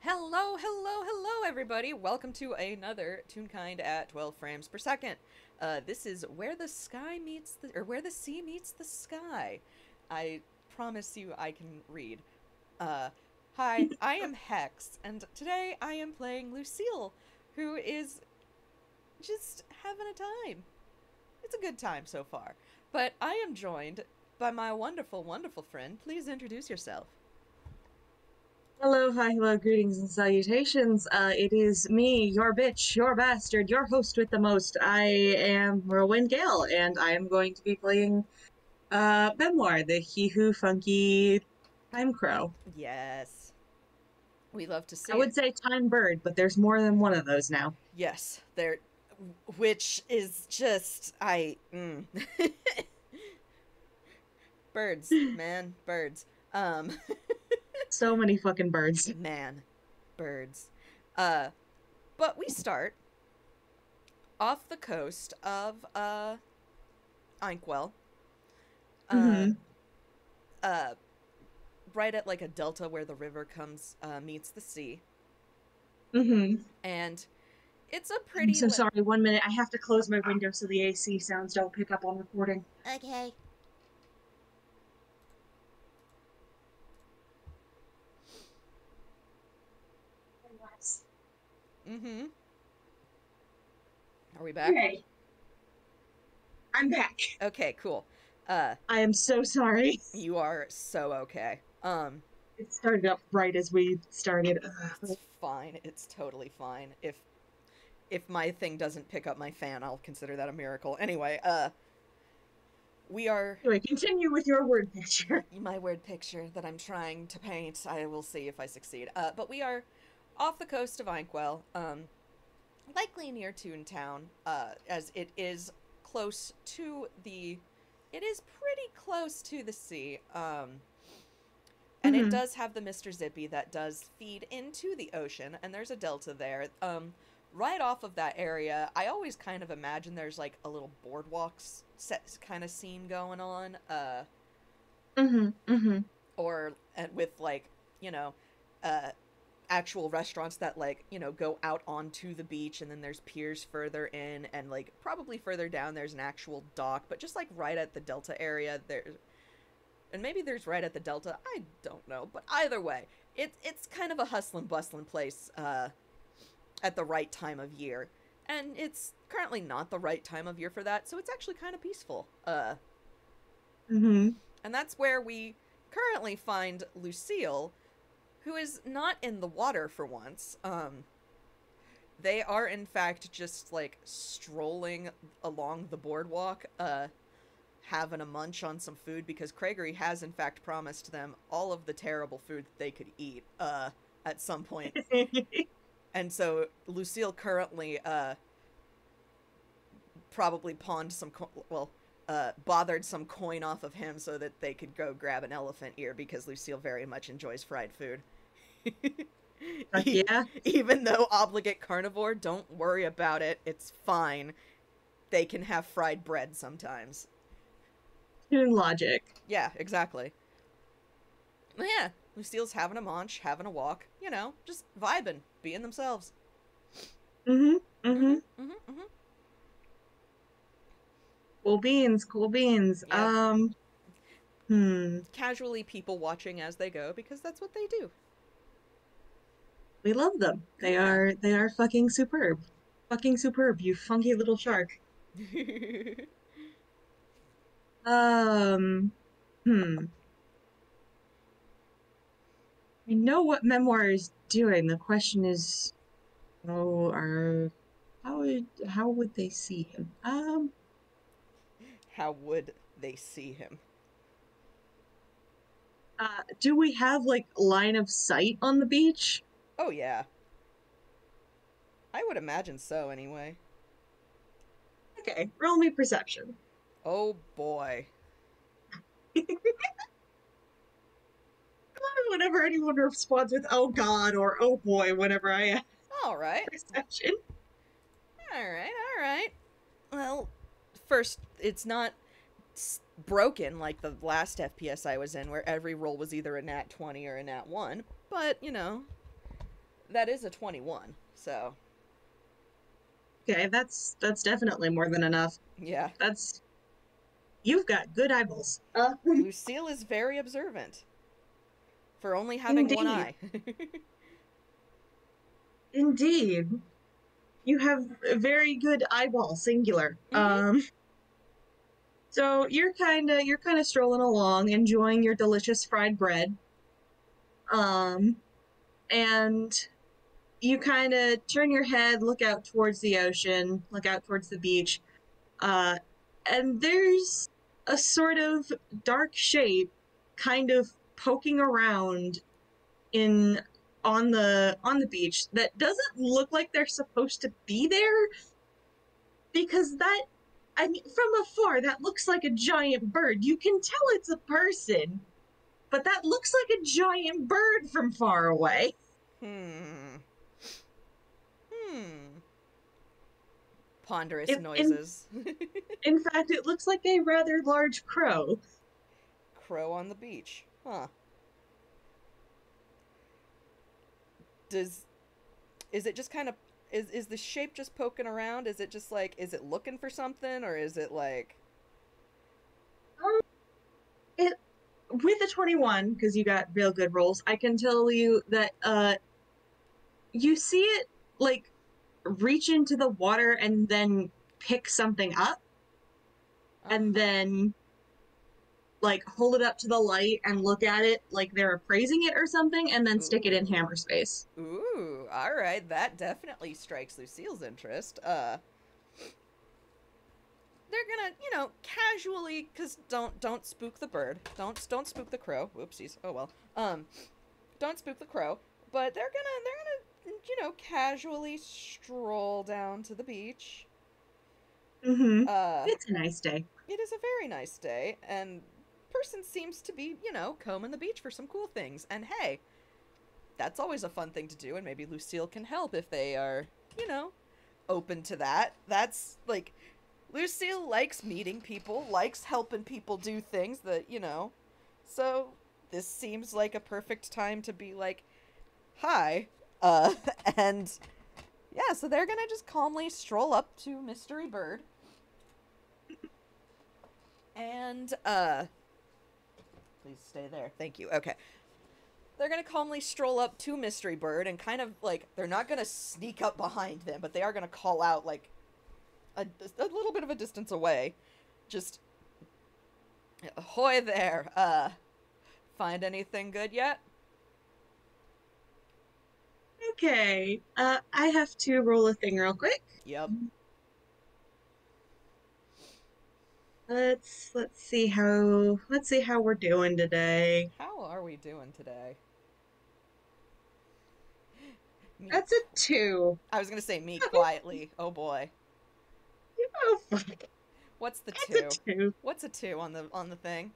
Hello, hello, hello, everybody! Welcome to another Toonkind at 12 frames per second. This is where the sky meets the, or where the sea meets the sky. I promise you I can read. Uh, Hi, I am Hex, and today I am playing Lucille, who is just having a time. It's a good time so far. But I am joined by my wonderful, wonderful friend. Please introduce yourself. Hello, hi, hello, greetings and salutations. It is me, your bitch, your bastard, your host with the most. I am Rowan Gale, and I am going to be playing Memoir, the He Who Funky Time Crow. Yes, we love to I see it. would say Time Bird, but there's more than one of those now. Yes, there, which is just birds, man, birds. Um, So many fucking birds. man, birds. Uh, but we start off the coast of Inkwell. Uh, Mm-hmm. uh, right at like a delta where the river comes meets the sea, Mm-hmm. and it's a I'm pretty so sorry, 1 minute. I have to close my window so the AC sounds don't pick up on recording. okay. Mm-hmm. Are we back? Okay, I'm back. Okay, cool. Uh, I am so sorry. you are so okay. It started up right as we started. It's fine. It's totally fine. If my thing doesn't pick up my fan, I'll consider that a miracle. Anyway, we are Anyway, continue with your word picture. my word picture that I'm trying to paint. I will see if I succeed. But we are off the coast of Inkwell, likely near Toontown, as it is close to the. It is pretty close to the sea. And it Hmm. does have the Mr. Zippy that does feed into the ocean, and there's a delta there. Right off of that area, I always kind of imagine there's like a little boardwalks set kind of scene going on, Hmm. Hmm. or with like you know, uh, actual restaurants that like go out onto the beach, and then there's piers further in, and like probably further down there's an actual dock, but just like right at the delta area there, and maybe there's right at the delta. I don't know, but either way, it's kind of a hustlin' bustlin' place at the right time of year, and it's currently not the right time of year for that, so it's actually kind of peaceful. Hmm. And that's where we currently find Lucille, who is not in the water for once. They are in fact just like strolling along the boardwalk, having a munch on some food because Gregory has in fact promised them all of the terrible food that they could eat at some point. And so Lucille currently probably pawned some bothered some coin off of him so that they could go grab an elephant ear because Lucille very much enjoys fried food. Fuck yeah. Even though obligate carnivore, don't worry about it. It's fine. They can have fried bread sometimes. Tune logic. Yeah, exactly. Yeah, Lucille's having a munch, having a walk, just vibing, being themselves. Hmm. Mm-hmm, Hmm. mm-hmm, mm-hmm. Cool beans, cool beans. Yep. Hmm. Casually people watching as they go because that's what they do. We love them. Yeah. They are fucking superb. Fucking superb, you funky little shark. Um, hmm. I know what memoir is doing. The question is, oh, are how would they see him? How would they see him? Do we have like line of sight on the beach? Oh, yeah. I would imagine so, anyway. Okay, roll me perception. Oh, boy. Whenever anyone responds with "oh God" or "oh boy," whenever I ask All right. perception. All right, all right. Well, first, it's not broken like the last FPS I was in, where every roll was either a nat 20 or a nat 1. But, That is a 21, so Okay, that's definitely more than enough. yeah. That's you've got good eyeballs. Lucille is very observant for only having one Indeed, eye. indeed, you have very good eyeball, singular. Mm-hmm. So you're kind of strolling along, enjoying your delicious fried bread. Um, and you kind of turn your head, look out towards the ocean, look out towards the beach, uh, and there's a sort of dark shape kind of poking around in on the beach that doesn't look like they're supposed to be there because that I mean from afar that looks like a giant bird. You can tell it's a person, but that looks like a giant bird from far away. Hmm. Hmm. Ponderous It, in noises. in fact, it looks like a rather large crow. Crow on the beach. Huh. Does is it just kind of is the shape just poking around? Is it just like is it looking for something or is it like Um, it with a 21 because you got real good rolls. I can tell you that you see it like reach into the water and then pick something up and uh-huh. then like hold it up to the light and look at it like they're appraising it or something and then stick it in Ooh. hammer space. Ooh, all right. That definitely strikes Lucille's interest. They're gonna, casually, cause don't spook the bird. Don't spook the crow. Whoopsies. Oh well. Don't spook the crow. But they're gonna, casually stroll down to the beach. Mm-hmm. Uh, It's a nice day. it is a very nice day, and person seems to be, combing the beach for some cool things. And hey, that's always a fun thing to do, and maybe Lucille can help if they are, open to that. That's like Lucille likes meeting people, likes helping people do things that. So this seems like a perfect time to be like, hi. Uh, and yeah, so they're gonna just calmly stroll up to Mystery Bird. And, please stay there. Thank you. Okay. They're gonna calmly stroll up to Mystery Bird and kind of like, they're not gonna sneak up behind them, but they are gonna call out like a little bit of a distance away. Just, ahoy there. Find anything good yet? Okay. I have to roll a thing real quick. Yep. Let's see how we're doing today. How are we doing today? Me. That's a 2. I was gonna say me quietly. Oh boy. Oh fuck. What's the That's two? a 2. What's a two on the thing?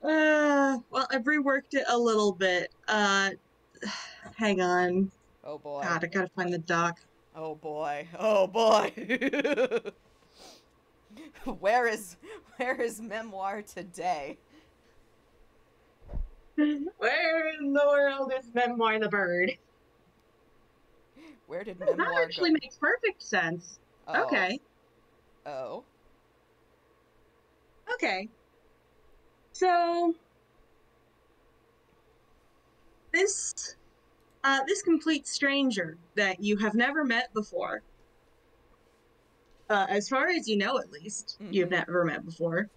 Well, I've reworked it a little bit. Hang on. Oh boy. God, I gotta find the doc. Oh boy. Oh boy. where is where is memoir today? Where in the world is Memoir the Bird? Where did That memoir go? actually makes perfect sense. Oh. Okay. Oh. Okay. So this this complete stranger that you have never met before, as far as you know at least, you've Mm-hmm. never met before,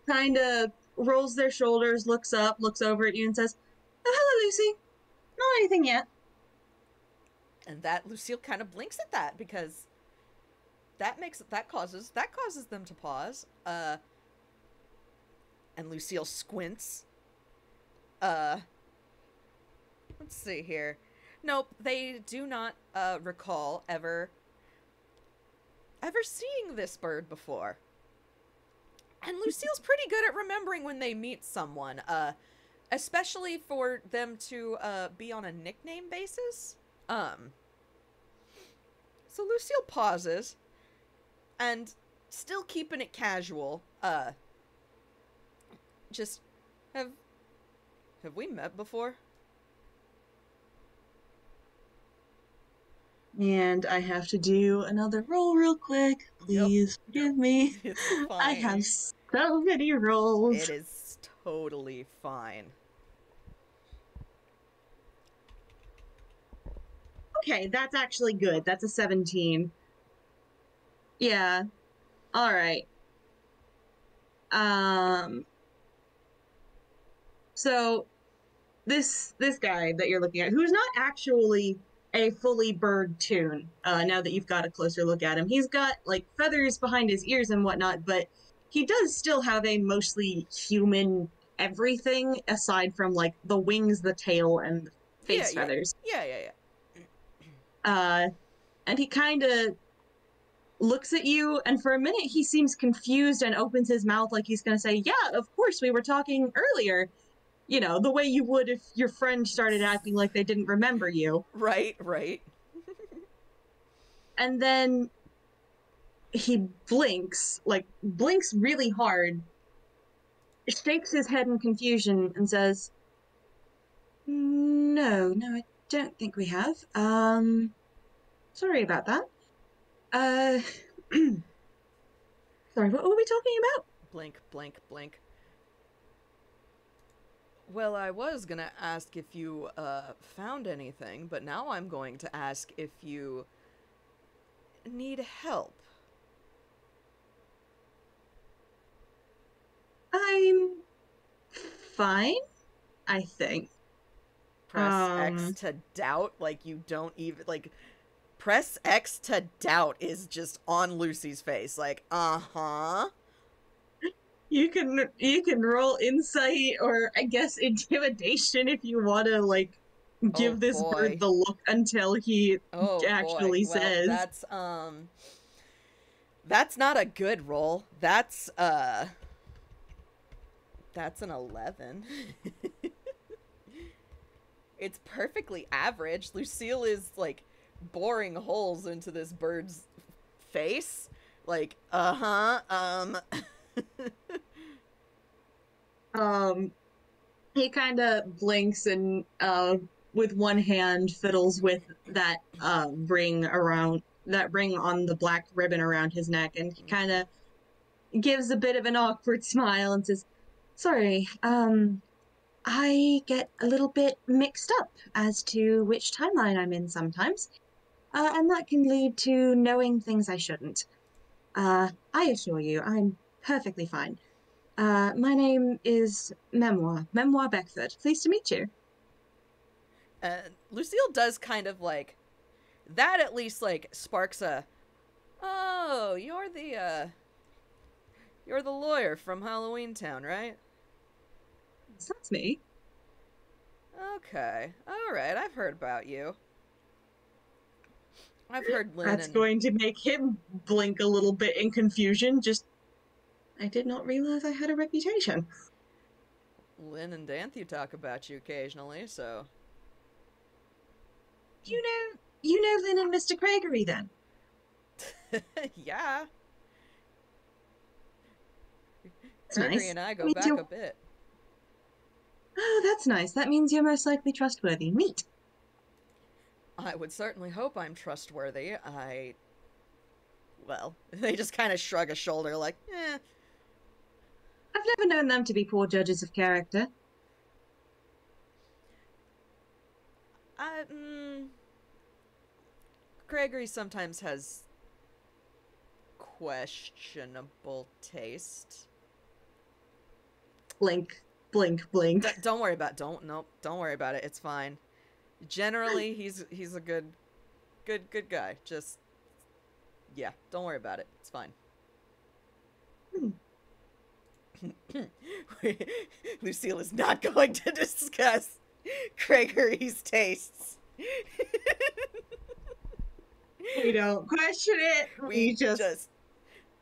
kind of rolls their shoulders, looks up, looks over at you and says, "Oh, hello, Lucy. Not anything yet." And that Lucille kind of blinks at that because that causes them to pause. And Lucille squints. Uh let's see here. Nope, they do not recall ever seeing this bird before. And Lucille's pretty good at remembering when they meet someone, especially for them to be on a nickname basis. So Lucille pauses and still keeping it casual, just have we met before? And I have to do another roll real quick. Yep. Please forgive me. It's I have fine. so many rolls. It is totally fine. Okay, that's actually good. That's a 17. Yeah. All right. Um, so this guy that you're looking at, who's not actually a fully bird toon, now that you've got a closer look at him, he's got like feathers behind his ears and whatnot, but he does still have a mostly human everything aside from like the wings, the tail, and the Yeah, face yeah, feathers. yeah, yeah, yeah. Uh, and he kind of looks at you, and for a minute he seems confused and opens his mouth like he's going to say, "Yeah, of course, we were talking earlier." You know, the way you would if your friend started acting like they didn't remember you. Right, right. And then he blinks, like blinks really hard, shakes his head in confusion, and says, No, I don't think we have. Sorry about that. Uh, sorry, what were we talking about? Blink, blink, blink. Well, I was gonna ask if you, found anything, but now I'm going to ask if you need help. I'm fine, I think. Press X to doubt, like you don't even, like, press X to doubt is just on Lucy's face, like, uh-huh. You can roll insight or I guess intimidation if you want to like Oh give this bird boy. the look until he Oh boy. actually Well, says. that's not a good roll. That's an 11. It's perfectly average. Lucille is like boring holes into this bird's face. Like, Um, he kind of blinks and with one hand fiddles with that ring on the black ribbon around his neck, and he kind of gives a bit of an awkward smile and says, "Sorry, I get a little bit mixed up as to which timeline I'm in sometimes, and that can lead to knowing things I shouldn't. I assure you, I'm perfectly fine. My name is Memoir Beckford. Pleased to meet you." Lucille does kind of like that. At least like sparks a. Oh, you're the lawyer from Halloween Town, right? So that's me. Okay, all right. I've heard about you. I've heard Lynn That's and going to make him blink a little bit in confusion. Just, I did not realize I had a reputation. Danthy talk about you occasionally, so You know Lynn and Mr. Gregory then? yeah. That's Gregory nice. and I That go means back you're, a bit. oh, that's nice. That means you're most likely trustworthy. Neat. I would certainly hope I'm trustworthy. Well, they just kind of shrug a shoulder like, eh. I've never known them to be poor judges of character. I, Gregory sometimes has questionable taste. Blink, blink, blink. Don't worry about don't worry about it. It's fine. Generally, he's a good guy. Just yeah, don't worry about it. It's fine. Lucille is not going to discuss Gregory's tastes. We don't question it. We just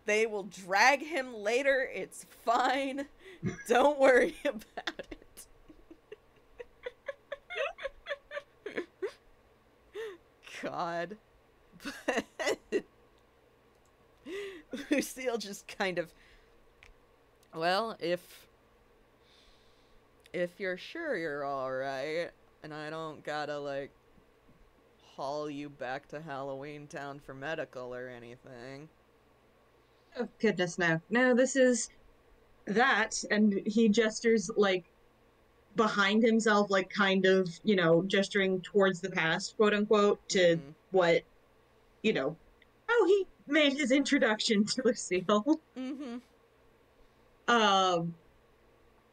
they will drag him later. It's fine. Don't worry about it. God. But Lucille just kind of, well, if you're sure you're all right and I don't gotta like haul you back to Halloween Town for medical or anything. Oh, goodness, no. No, this is that. And he gestures, like, behind himself, like, kind of, gesturing towards the past, quote unquote, to Mm-hmm. what, how he made his introduction to Lucille. Mm-hmm. Um,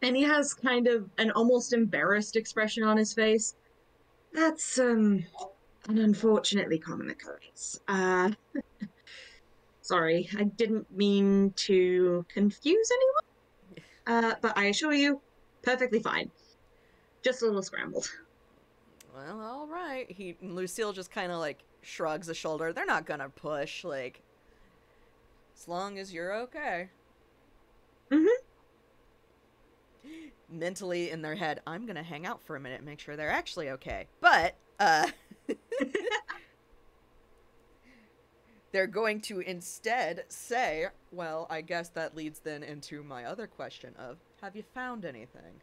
and he has kind of an almost embarrassed expression on his face. That's, an unfortunately common occurrence. Sorry, I didn't mean to confuse anyone, but I assure you, perfectly fine. Just a little scrambled. Well, all right. Lucille just kind of like shrugs a shoulder. They're not gonna push, like, as long as you're okay. Mm-hmm. Mentally in their head, I'm gonna hang out for a minute and make sure they're actually okay. But they're going to instead say, well, I guess that leads then into my other question of, have you found anything?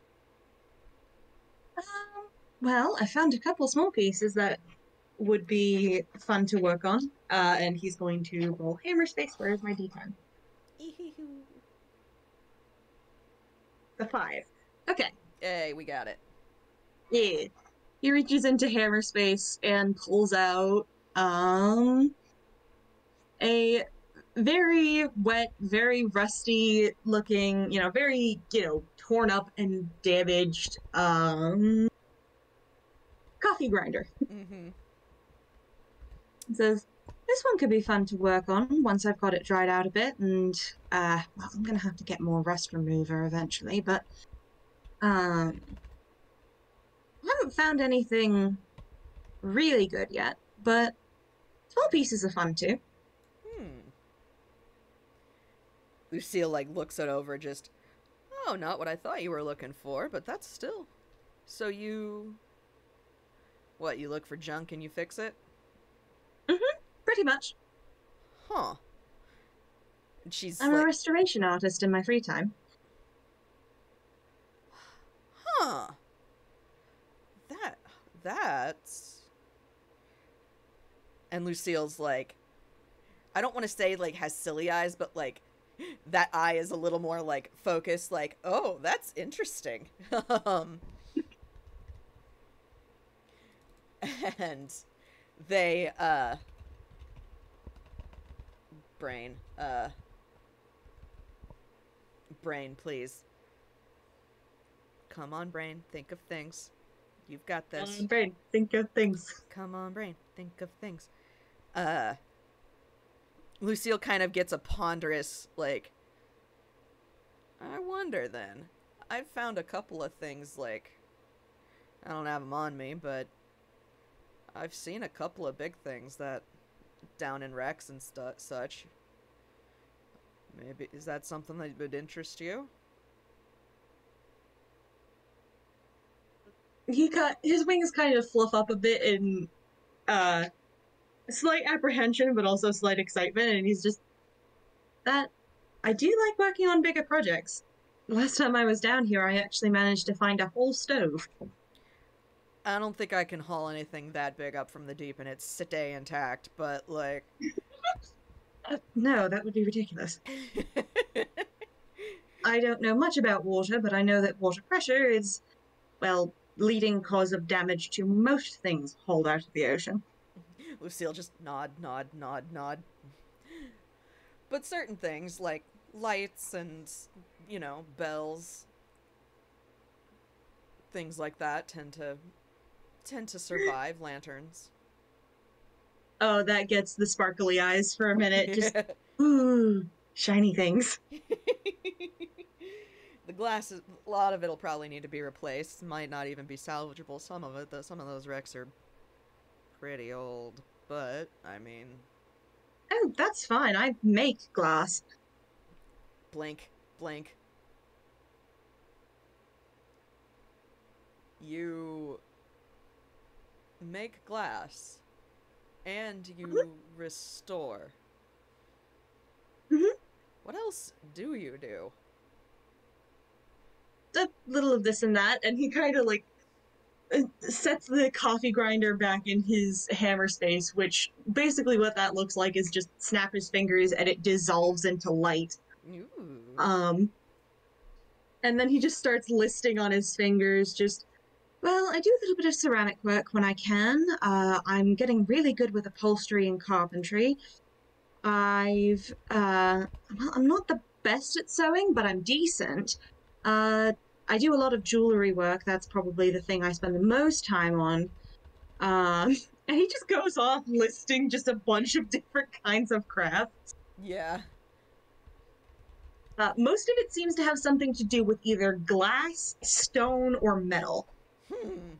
Well, I found a couple small pieces that would be fun to work on. And he's going to roll hammer space. Where's my d10? The 5. Okay. Hey, we got it. Yeah. He reaches into hammer space and pulls out a very wet, very rusty looking, very, torn up and damaged coffee grinder. Mm-hmm. It says, this one could be fun to work on once I've got it dried out a bit, and well, I'm gonna have to get more rust remover eventually, but I haven't found anything really good yet, but small pieces are fun too. Hmm. Lucille, like, looks it over, just, oh, not what I thought you were looking for, but that's still. So you. What, you look for junk and you fix it? Pretty much. Huh. And she's I'm a like, restoration artist in my free time. huh. That. That's. And Lucille's like, I don't want to say, like, has silly eyes, but, like, that eye is a little more, like, focused, like, oh, that's interesting. um, and they, brain, brain, please. Come on, brain, think of things. You've got this. Brain, think of things. Come on, brain, think of things. Uh, Lucille kind of gets a ponderous, like, I wonder then. I've found a couple of things, like, I don't have them on me, but I've seen a couple of big things that down in Rex and such. Maybe, is that something that would interest you? His wings kind of fluff up a bit in uh slight apprehension, but also slight excitement, and he's just that I do like working on bigger projects. The last time I was down here, I actually managed to find a whole stove. I don't think I can haul anything that big up from the deep and it's stay intact, but, like... No, that would be ridiculous. I don't know much about water, but I know that water pressure is, well, leading cause of damage to most things hauled out of the ocean. Lucille just nod, nod, nod, nod. But certain things, like lights and, bells, things like that tend to survive lanterns. Oh, that gets the sparkly eyes for a minute. Just, ooh, shiny things. The glass is, a lot of it'll probably need to be replaced. Might not even be salvageable. Some of it, some of those wrecks are pretty old. But I mean, Oh, that's fine. I make glass. blink, blink. You make glass, and you restore. Mm-hmm. What else do you do? A little of this and that, and he kind of like sets the coffee grinder back in his hammer space, which basically what that looks like is just snap his fingers and it dissolves into light. Ooh. Um, and then he just starts listing on his fingers, just, well, I do a little bit of ceramic work when I can. I'm getting really good with upholstery and carpentry. Well, I'm not the best at sewing, but I'm decent. Uh, I do a lot of jewelry work. That's probably the thing I spend the most time on. Um, and he just goes off listing just a bunch of different kinds of crafts. Yeah. Most of it seems to have something to do with either glass, stone, or metal. Hmm.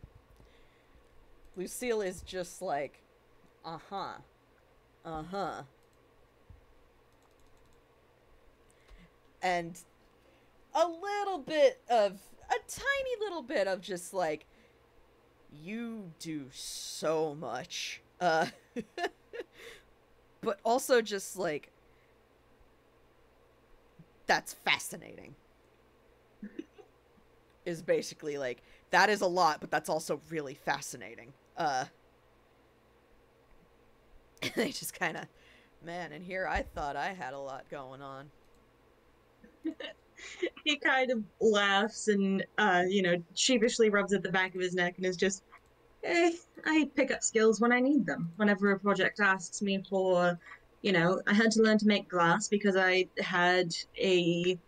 Lucille is just like, uh-huh. Uh-huh. And a tiny little bit of just like, you do so much. But also just like, that's fascinating. Is basically like, that is a lot, but that's also really fascinating. They just kind of, man, and here I thought I had a lot going on. He kind of laughs and, sheepishly rubs at the back of his neck and is just, I pick up skills when I need them. Whenever a project asks me for, I had to learn to make glass because I had a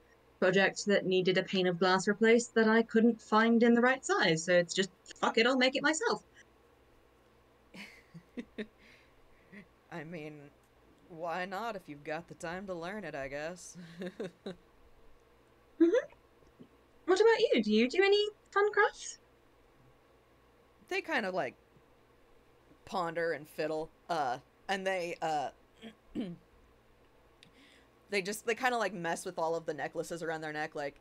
project that needed a pane of glass replaced that I couldn't find in the right size. So it's just, fuck it, I'll make it myself. I mean, why not if you've got the time to learn it, I guess. Mm-hmm. What about you? Do you do any fun crafts? They kind of like ponder and fiddle, and they kind of like mess with all of the necklaces around their neck, like,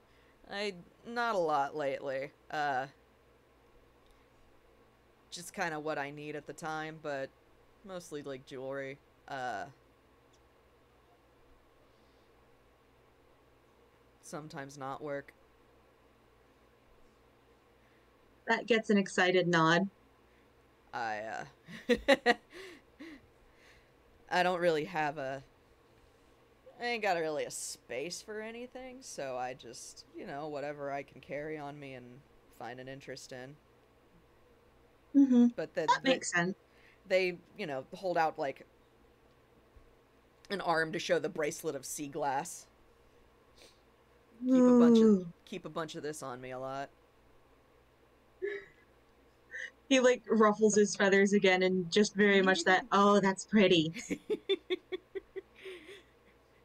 not a lot lately, just kind of what I need at the time, but mostly like jewelry, sometimes not work. That gets an excited nod. I, I don't really have I ain't got really a space for anything, so I just, whatever I can carry on me and find an interest in. Mm-hmm. But That makes sense. they, hold out like an arm to show the bracelet of sea glass. Keep a bunch of Ooh. keep a bunch of this on me a lot. He like ruffles his feathers again and just very much that, oh, that's pretty.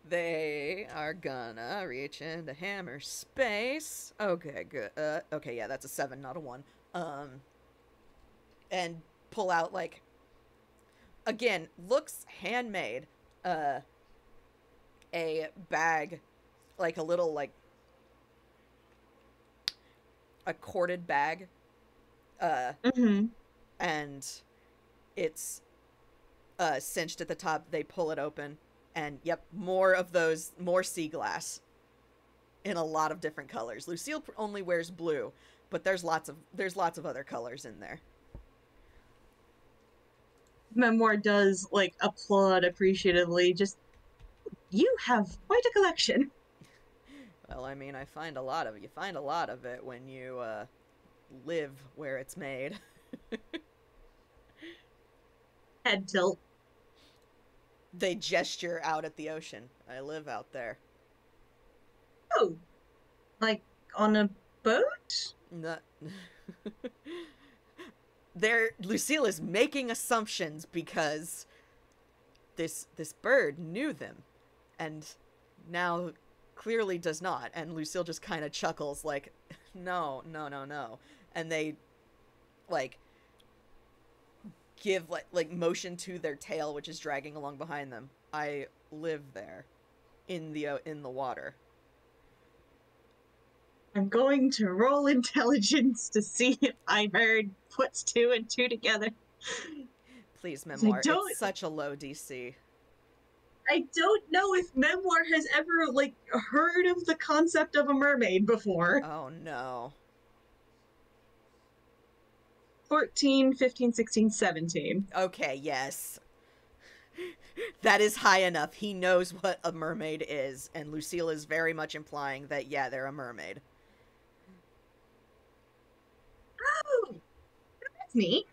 They are gonna reach into hammer space. Okay, good. Okay, yeah, that's a 7, not a 1. And pull out like, again, looks handmade. A bag, like a little like a corded bag. Mm-hmm. And it's cinched at the top. They pull it open, and yep, more sea glass in a lot of different colors. Lucille only wears blue, but there's lots of other colors in there. Memoir does like applaud appreciatively. Just, you have quite a collection. Well, I mean, you find a lot of it when you live where it's made. Head tilt. They gesture out at the ocean. I live out there. Oh, like on a boat? Not... Lucille is making assumptions because this bird knew them, and now clearly does not. And Lucille just kind of chuckles, like, no, no, no, no. And they like give like motion to their tail, which is dragging along behind them. I live there, in the water. I'm going to roll intelligence to see if I heard puts 2 and 2 together. Please, Memoir. It's such a low DC. I don't know if Memoir has ever like heard of the concept of a mermaid before. Oh no. 14, 15, 16, 17. Okay, yes. That is high enough. He knows what a mermaid is, and Lucille is very much implying that, yeah, they're a mermaid. Oh, that's neat.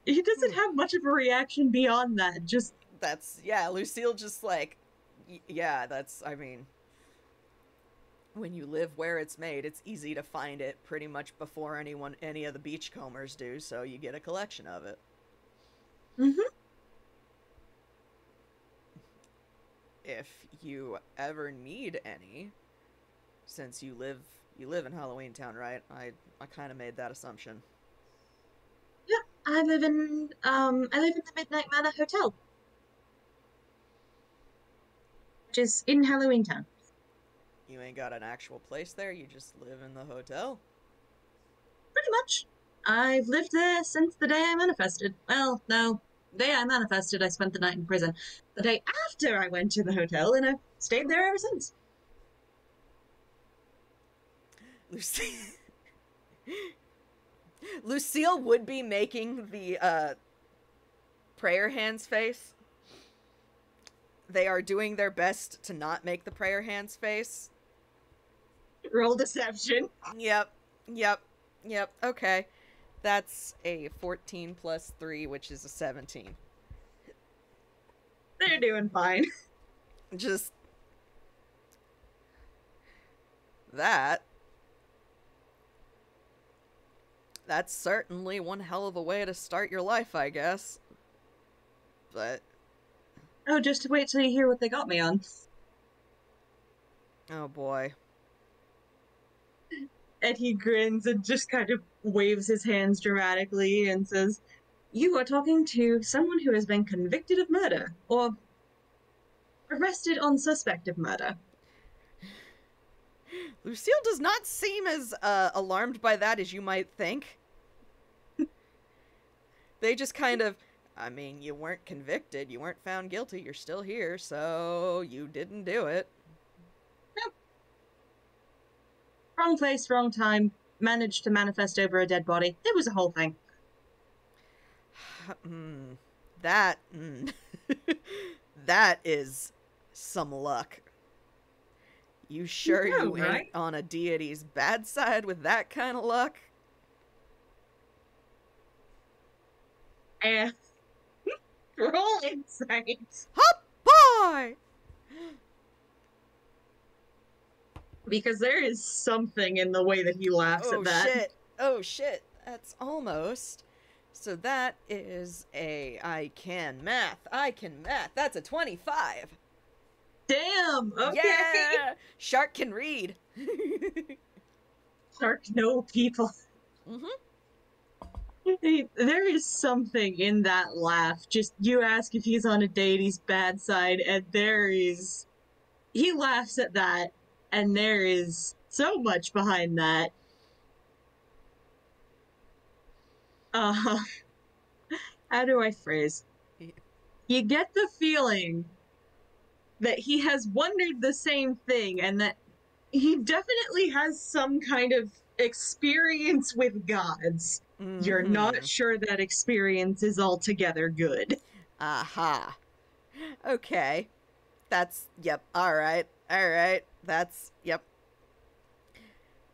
He doesn't have much of a reaction beyond that. Just That's, yeah, Lucille just like, yeah, that's, I mean, when you live where it's made, it's easy to find it pretty much before any of the beachcombers do, so you get a collection of it. mm-hmm. If you ever need any, since you live in Halloween Town, right? I kind of made that assumption. Yeah, I live in the Midnight Manor Hotel, which is in Halloween Town. You ain't got an actual place there, you just live in the hotel? Pretty much. I've lived there since the day I manifested. Well, no, the day I manifested, I spent the night in prison. The day after I went to the hotel, and I've stayed there ever since. Lucille would be making the prayer hands face. They are doing their best to not make the prayer hands face. Roll deception. Yep. Okay. That's a 14 plus 3, which is a 17. They're doing fine. Just that. That's certainly one hell of a way to start your life, I guess. But Oh, just wait till you hear what they got me on. oh boy. And he grins and just kind of waves his hands dramatically and says, "You are talking to someone who has been convicted of murder, or arrested on suspect of murder." Lucille does not seem as alarmed by that as you might think. They just kind of, I mean, you weren't convicted, you weren't found guilty, you're still here, so you didn't do it. Nope. Wrong place, wrong time, managed to manifest over a dead body. It was a whole thing. That, that is some luck. You sure know, you right? ain't on a deity's bad side with that kind of luck? Roll insight. Hop boy! Because there is something in the way that he laughs at that. Oh shit. That's almost. So that is a I can math. That's a 25. Damn. Okay. Yeah! Shark can read. Shark no people. Mm-hmm. There is something in that laugh. Just you ask if he's on a deity's bad side, and there is. He laughs at that, and there is so much behind that. How do I phrase? You get the feeling that he has wondered the same thing, and that he definitely has some kind of experience with gods. Mm-hmm. You're not sure that experience is altogether good. Aha. Okay. That's, yep, alright. That's, yep.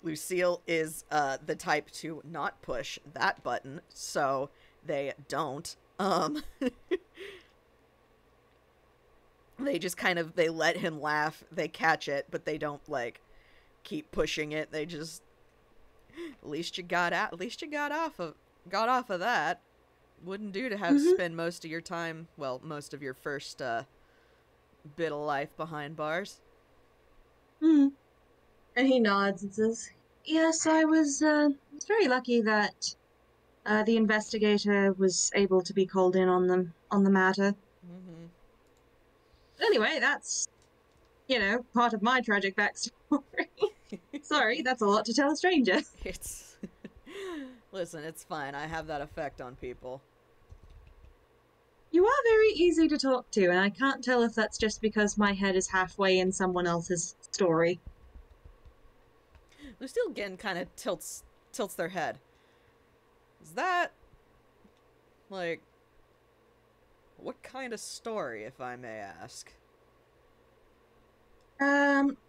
Lucille is the type to not push that button, so they don't. They just kind of, they let him laugh, they catch it, but they don't, like, keep pushing it. They just, at least you got off of that. Wouldn't do to have spend most of your time, well, most of your first bit of life behind bars. And he nods and says, "Yes, I was very lucky that the investigator was able to be called in on the matter. Anyway, that's, part of my tragic backstory." Sorry, that's a lot to tell a stranger. Listen, it's fine. I have that effect on people. You are very easy to talk to, and I can't tell if that's just because my head is halfway in someone else's story. Lucille again kind of tilts their head. Is that like what kind of story, if I may ask?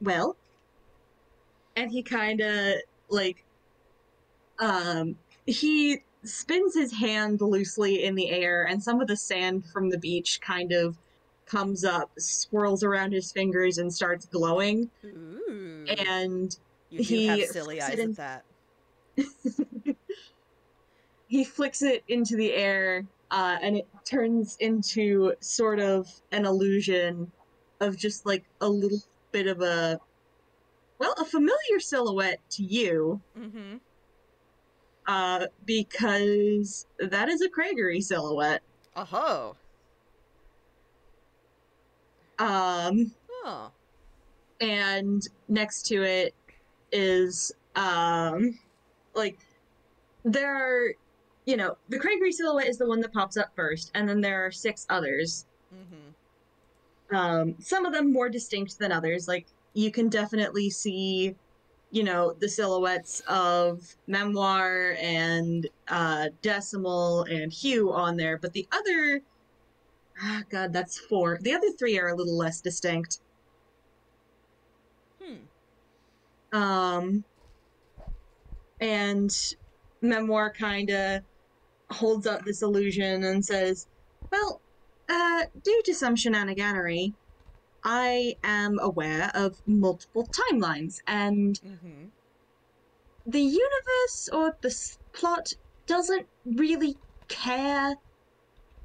Well, and he kind of like um he spins his hand loosely in the air, and some of the sand from the beach kind of comes up, swirls around his fingers, and starts glowing. Ooh. And You do have he silly flicks it eyes in. at that. He flicks it into the air, and it turns into sort of an illusion of just like a little bit of a familiar silhouette to you, Mm-hmm. because that is a Craigery silhouette. Oh. Um, Oh. and next to it is like there are, the Craigery silhouette is the one that pops up first, and then there are six others. Mm-hmm. Some of them more distinct than others. Like you can definitely see, the silhouettes of Memoir and Decimal and Hugh on there, but the other, God, that's four. The other three are a little less distinct. Hmm. Um, and Memoir kind of holds up this illusion and says, "Well, due to some shenaniganery, I am aware of multiple timelines, and Mm-hmm. the universe or the plot doesn't really care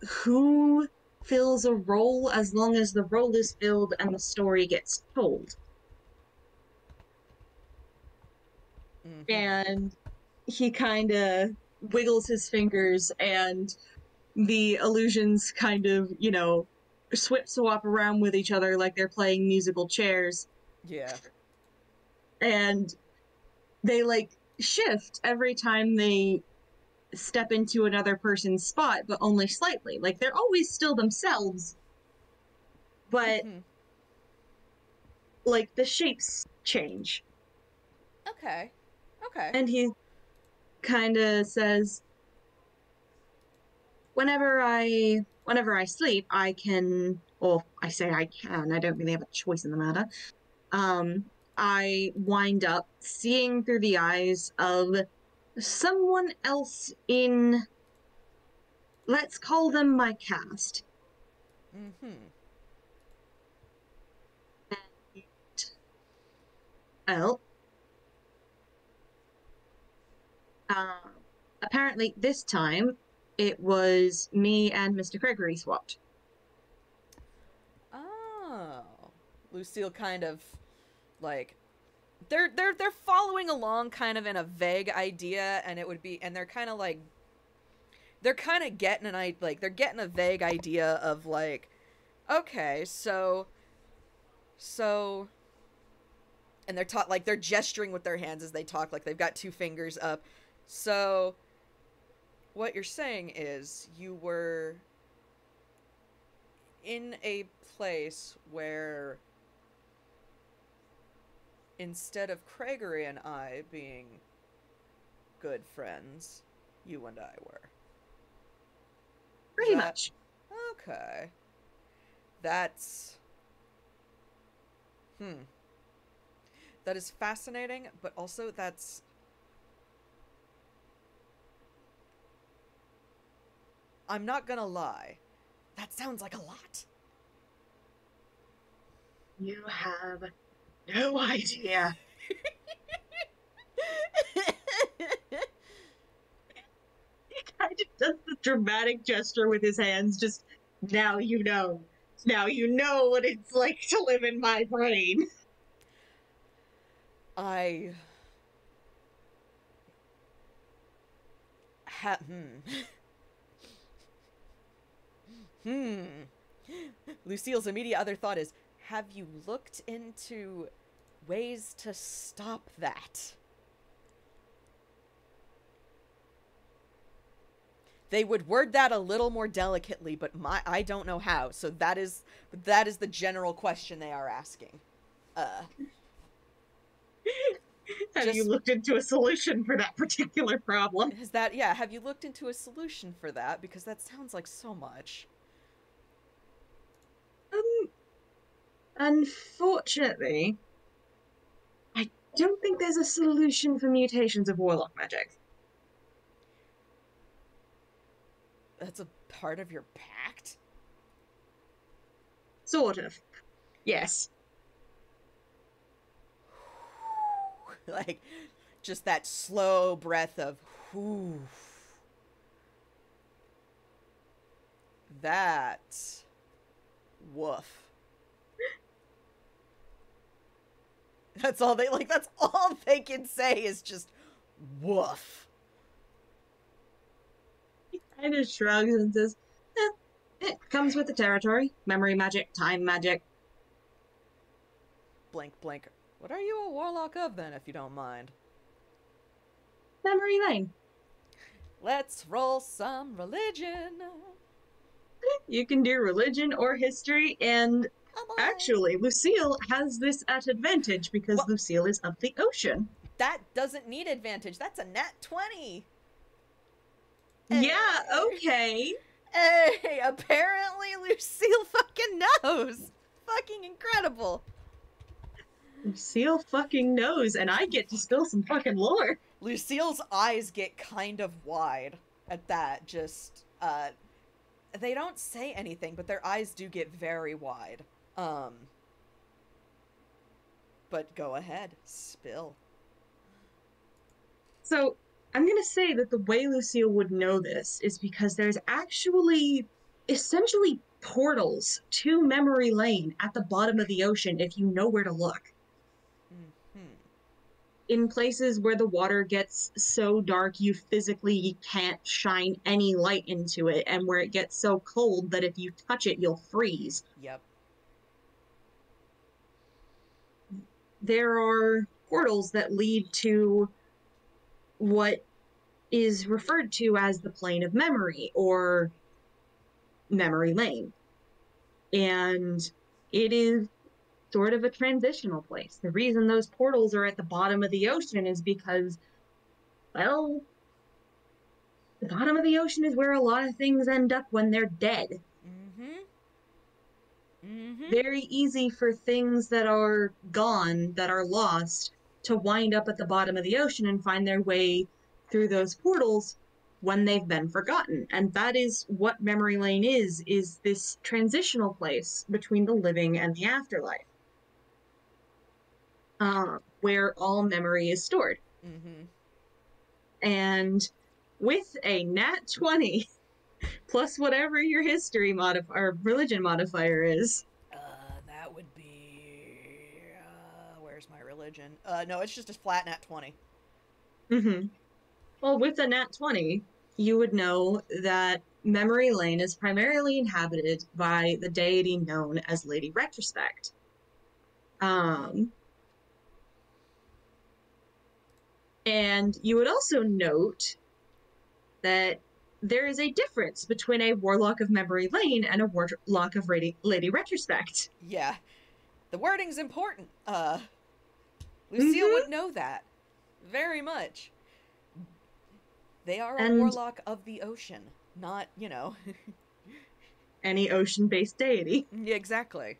who fills a role as long as the role is filled and the story gets told." Mm-hmm. And he kind of wiggles his fingers, and the illusions kind of, swap around with each other like they're playing musical chairs. Yeah. And they like shift every time they step into another person's spot, but only slightly. Like they're always still themselves, but Mm-hmm. like the shapes change. Okay. Okay. And he kind of says, whenever I sleep, I can, or I say I can, I don't really have a choice in the matter. Um, I wind up seeing through the eyes of someone else in, let's call them my cast. Mm-hmm. Well, uh, apparently this time it was me and Mr. Gregory swapped. Oh. Lucille kind of like they're following along kind of in a vague idea, and it would be, and they're kind of like they're kind of getting they're getting a vague idea of like, okay, so and they're taught like they're gesturing with their hands as they talk, like they've got two fingers up. So what you're saying is you were in a place where instead of Craigery and I being good friends, you and I were. Is Pretty that much. okay? That's hmm. That is fascinating, but also that's I'm not gonna lie. That sounds like a lot. You have no idea. He kind of does the dramatic gesture with his hands, just now you know. Now you know what it's like to live in my brain. I hmm. Hmm. Lucille's immediate other thought is, have you looked into ways to stop that? They would word that a little more delicately, but I don't know how. So that is the general question they are asking. Uh, Have you just looked into a solution for that particular problem? is that yeah? Have you looked into a solution for that? Because that sounds like so much. Um, Unfortunately, I don't think there's a solution for mutations of warlock magic. That's a part of your pact. Sort of. Yes. Like, just that slow breath of whew. That woof. That's all they can say is just woof. He kind of shrugs and says, it comes with the territory. Memory magic, time magic. Blank blank. What are you a warlock of then, if you don't mind? Memory lane. Let's roll some religion. You can do religion or history, and Come on. actually, Lucille has this at advantage because Well, Lucille is of the ocean. that doesn't need advantage. That's a nat 20. Yeah, Hey. okay. Hey, apparently Lucille fucking knows. Fucking incredible. Lucille fucking knows, and I get to spill some fucking lore. Lucille's eyes get kind of wide at that. They don't say anything, but their eyes do get very wide. But go ahead, spill. So, I'm gonna say that the way Lucille would know this is because there's actually essentially portals to Memory Lane at the bottom of the ocean if you know where to look. Mm-hmm. In places where the water gets so dark you physically can't shine any light into it, and where it gets so cold that if you touch it, you'll freeze. Yep. There are portals that lead to what is referred to as the plane of memory or memory lane. And it is sort of a transitional place. The reason those portals are at the bottom of the ocean is because, well, the bottom of the ocean is where a lot of things end up when they're dead. Mm-hmm. Mm-hmm. Very easy for things that are gone, that are lost, to wind up at the bottom of the ocean and find their way through those portals when they've been forgotten. And that is what memory lane is this transitional place between the living and the afterlife, where all memory is stored. Mm-hmm. And with a nat 20 plus whatever your history or religion modifier is, That would be where's my religion? No, it's just a flat nat 20. mm-hmm. Well, with a nat 20, you would know that Memory Lane is primarily inhabited by the deity known as Lady Retrospect. And you would also note that there is a difference between a Warlock of Memory Lane and a Warlock of Lady Retrospect. Yeah. The wording's important. Lucille would know that. Very much. They are a warlock of the ocean, not, any ocean-based deity. Yeah, exactly.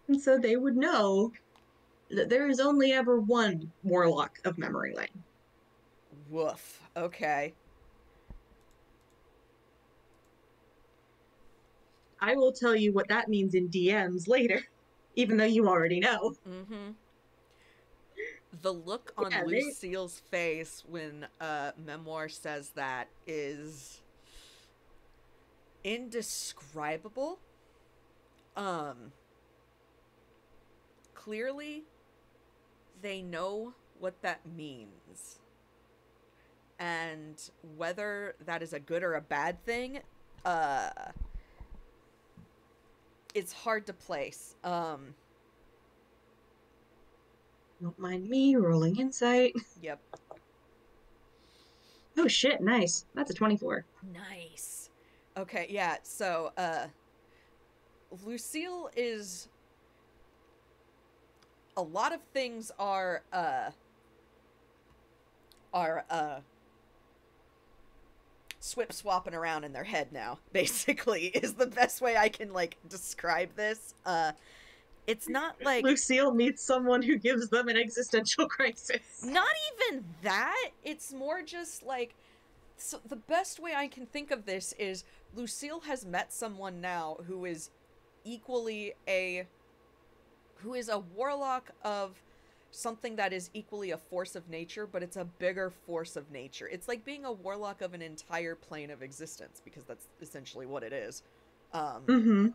And so they would know that there is only ever one Warlock of Memory Lane. Woof. Okay. I will tell you what that means in DMs later, even though you already know. Mm-hmm. The look on Lucille's face when Memoir says that is indescribable. Clearly, they know what that means. And whether that is a good or a bad thing, it's hard to place. Don't mind me rolling insight. Yep. Oh shit, nice. That's a 24. Nice. Okay, yeah, so, Lucille is... A lot of things are swip swapping around in their head now, basically, is the best way I can, like, describe this. It's not like... Lucille meets someone who gives them an existential crisis. Not even that. It's more just like... So the best way I can think of this is Lucille has met someone now who is equally a... who is a warlock of something that is equally a force of nature, but it's a bigger force of nature. It's like being a warlock of an entire plane of existence, because that's essentially what it is. Mm-hmm.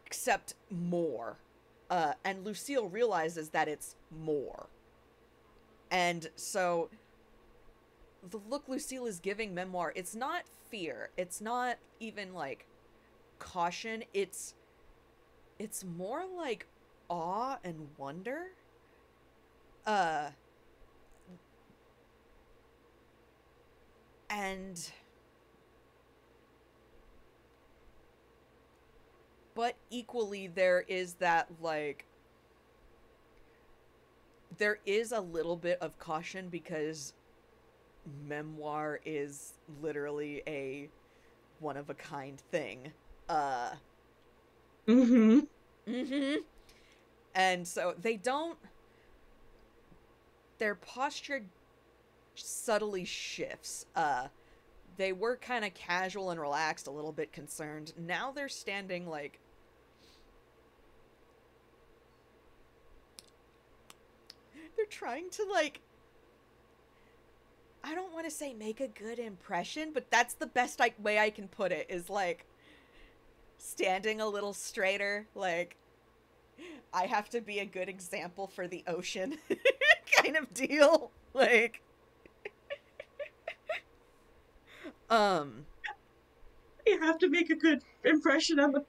Except more. And Lucille realizes that it's more. And so the look Lucille is giving Memoir, it's not fear. It's not even like caution. It's more like awe and wonder. And but equally there is that, like, there is a little bit of caution because Memoir is literally a one of a kind thing. Mm-hmm. Mm-hmm. And so their posture subtly shifts. They were kind of casual and relaxed, a little bit concerned. Now they're standing like... They're trying to, like... I don't want to say make a good impression, but that's the best way I can put it, is like standing a little straighter, like I have to be a good example for the ocean kind of deal. Like You have to make a good impression on the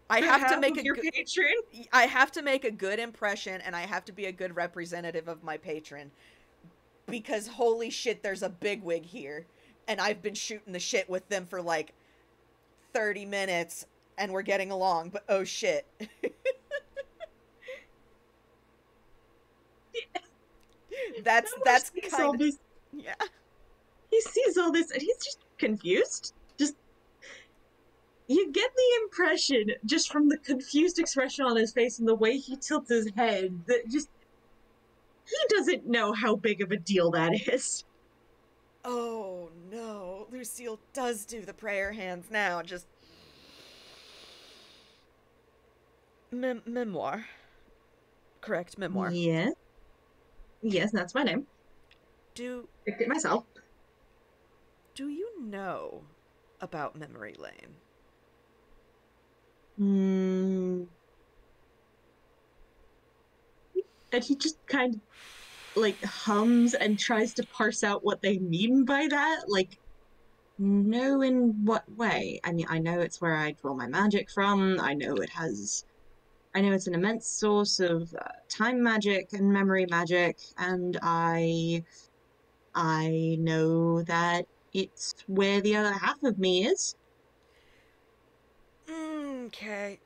I have to make your patron. I have to make a good impression, and I have to be a good representative of my patron, because holy shit, there's a bigwig here, and I've been shooting the shit with them for like 30 minutes, and we're getting along, but oh shit. that's kind of... Yeah. He sees all this and he's just confused. Just you get the impression just from the confused expression on his face and the way he tilts his head that just he doesn't know how big of a deal that is. Oh no, Lucille does do the prayer hands now, just... Memoir. Correct, Memoir. Yeah. Yes, that's my name. Picked it myself. Do you know about Memory Lane? And he just kind of like hums and tries to parse out what they mean by that. Like, no, in what way? I mean, I know it's where I draw my magic from. I know it's an immense source of time magic and memory magic, and I know that it's where the other half of me is. Okay.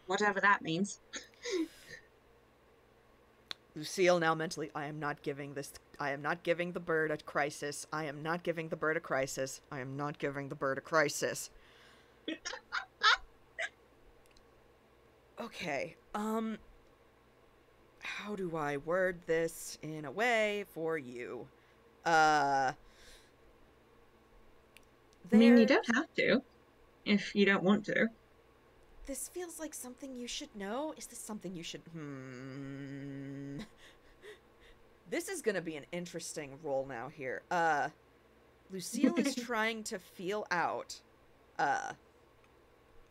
Whatever that means. Lucille now mentally, I am not giving the bird a crisis. I am not giving the bird a crisis. I am not giving the bird a crisis. Okay, how do I word this in a way for you? I mean, you don't have to, if you don't want to. This feels like something you should know. Is this something you should... This is gonna be an interesting role now here. Lucille is trying to feel out.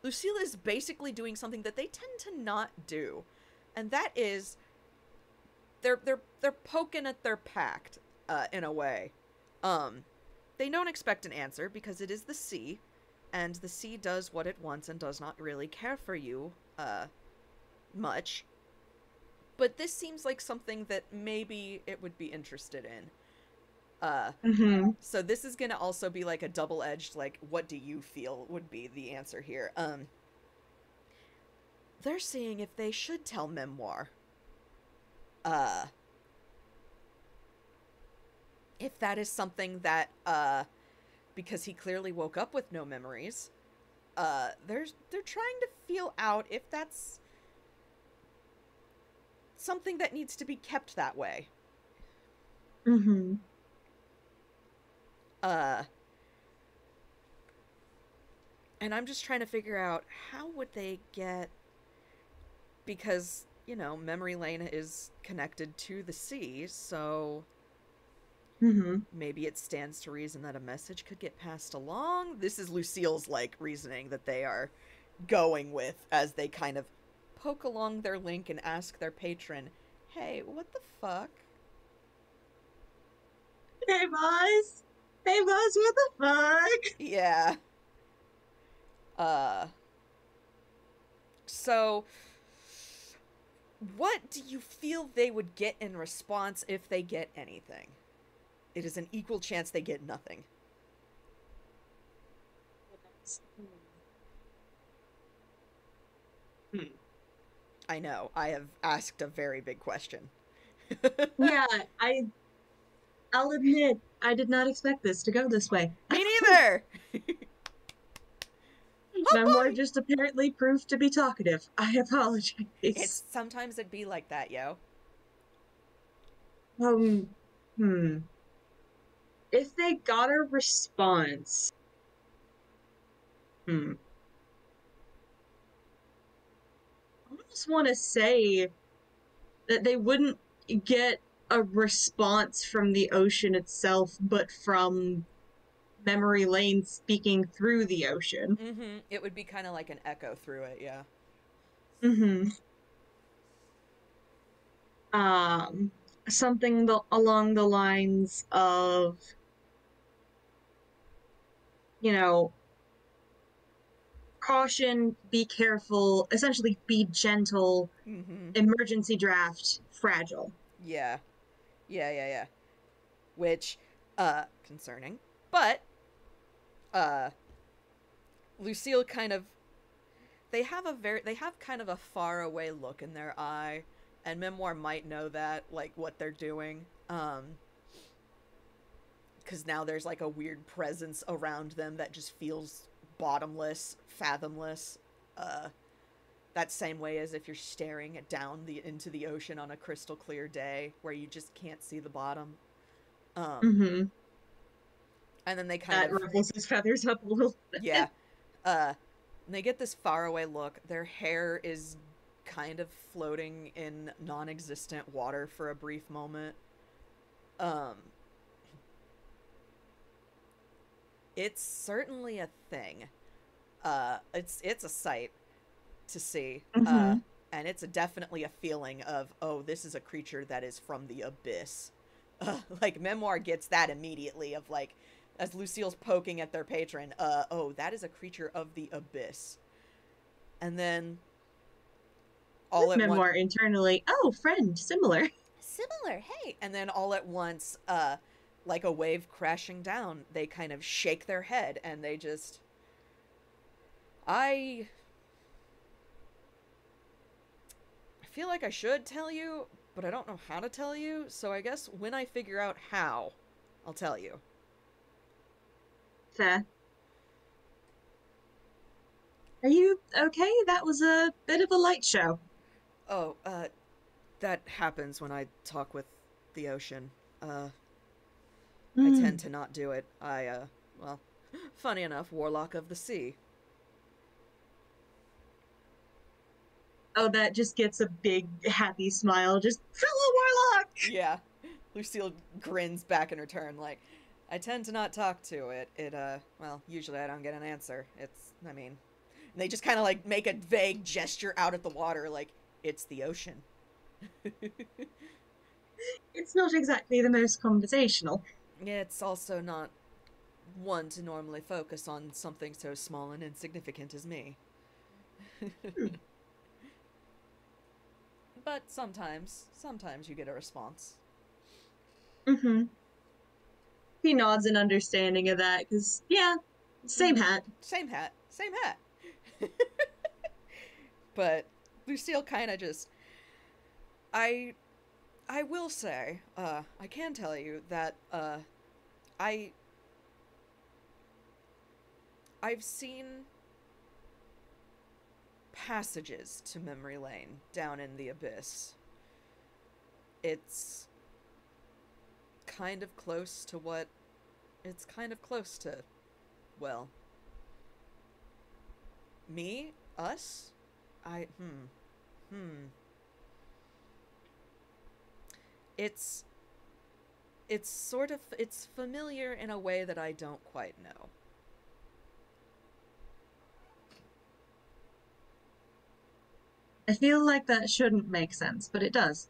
Lucille is basically doing something that they tend to not do. And that is... They're poking at their pact, in a way. They don't expect an answer, because it is the sea. And the sea does what it wants and does not really care for you, much. but this seems like something that maybe it would be interested in. Mm-hmm. So this is gonna also be like a double-edged, like, what do you feel would be the answer here. They're seeing if they should tell Memoir. Uh, if that is something that, because he clearly woke up with no memories, they're trying to feel out if that's something that needs to be kept that way. Mm-hmm. Uh, and I'm just trying to figure out how would they get, because, you know, memory lane is connected to the sea, so Mm-hmm. maybe it stands to reason that a message could get passed along. This is Lucille's, like, reasoning that they are going with as they kind of poke along their link and ask their patron, hey, what the fuck? Hey, boss. Hey, boss, what the fuck? Yeah. Uh, so what do you feel they would get in response if they get anything? It is an equal chance they get nothing. Hmm. I know, I have asked a very big question. Yeah, I'll admit, I did not expect this to go this way. Me neither! Memoir Oh boy! just apparently proved to be talkative. I It's apologize. sometimes it'd be like that, yo. Um, hmm. If they got a response, hmm. I almost want to say that they wouldn't get a response from the ocean itself, but from memory lane speaking through the ocean. Mm-hmm. It would be kind of like an echo through it, yeah. Mm-hmm. Um, something along the lines of, you know, caution, be careful, essentially be gentle, Mm-hmm. emergency draft, fragile. Yeah. Yeah. Which, concerning. But, uh, Lucille kind of, they have kind of a faraway look in their eye, and Memoir might know that, like, what they're doing. Because now there's, like, a weird presence around them that just feels bottomless, fathomless. Uh, that same way as if you're staring down into the ocean on a crystal clear day where you just can't see the bottom. Um, Mm-hmm. and then they kind That of, ruffles his feathers up a little yeah, bit. uh, they get this faraway look. Their hair is kind of floating in non-existent water for a brief moment. Um, it's certainly a thing. It's a sight to see. Mm-hmm. And it's definitely a feeling of, oh, this is a creature that is from the abyss. Like, Memoir gets that immediately of, like, as Lucille's poking at their patron, oh, that is a creature of the abyss. And then all at once, Memoir internally, oh, friend, similar. similar, hey. And then all at once, like a wave crashing down, they kind of shake their head and they just, I feel like I should tell you, but I don't know how to tell you, so I guess when I figure out how, I'll tell you. Fair. Are you okay? That was a bit of a light show. Oh, that happens when I talk with the ocean. I tend Hmm. to not do it. Well, funny enough, Warlock of the Sea. Oh, that just gets a big happy smile. Just fellow warlock. Yeah. Lucille grins back in return, like, I tend to not talk to it. Well, usually I don't get an answer. I mean, they just kind of, like, make a vague gesture out at the water, like, it's the ocean. It's not exactly the most conversational. It's also not one to normally focus on something so small and insignificant as me. Hmm. but sometimes you get a response. Mm-hmm. He nods in understanding of that, because, yeah, same Mm-hmm. hat. Same hat, same hat. But Lucille kind of just, I, I will say, I can tell you that, I, I've seen passages to Memory Lane down in the abyss. It's kind of close to what, it's kind of close to, well, me, us, I, it's it's sort of it's familiar in a way that I don't quite know. I feel like that shouldn't make sense, but it does.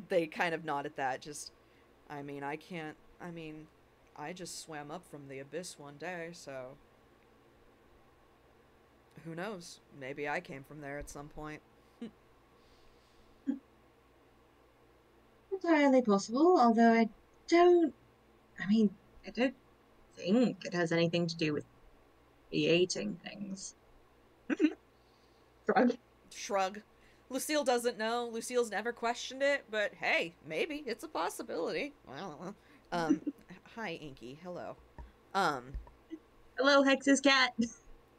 They kind of nod at that. Just, I mean, I can't. I mean, I just swam up from the abyss one day, so who knows? Maybe I came from there at some point. Entirely possible, although don't, I don't think it has anything to do with creating things. Shrug. Shrug. Lucille doesn't know. Lucille's never questioned it, but hey, maybe it's a possibility. Well, hi, Inky. Hello. Um, Hello, Hex's cat.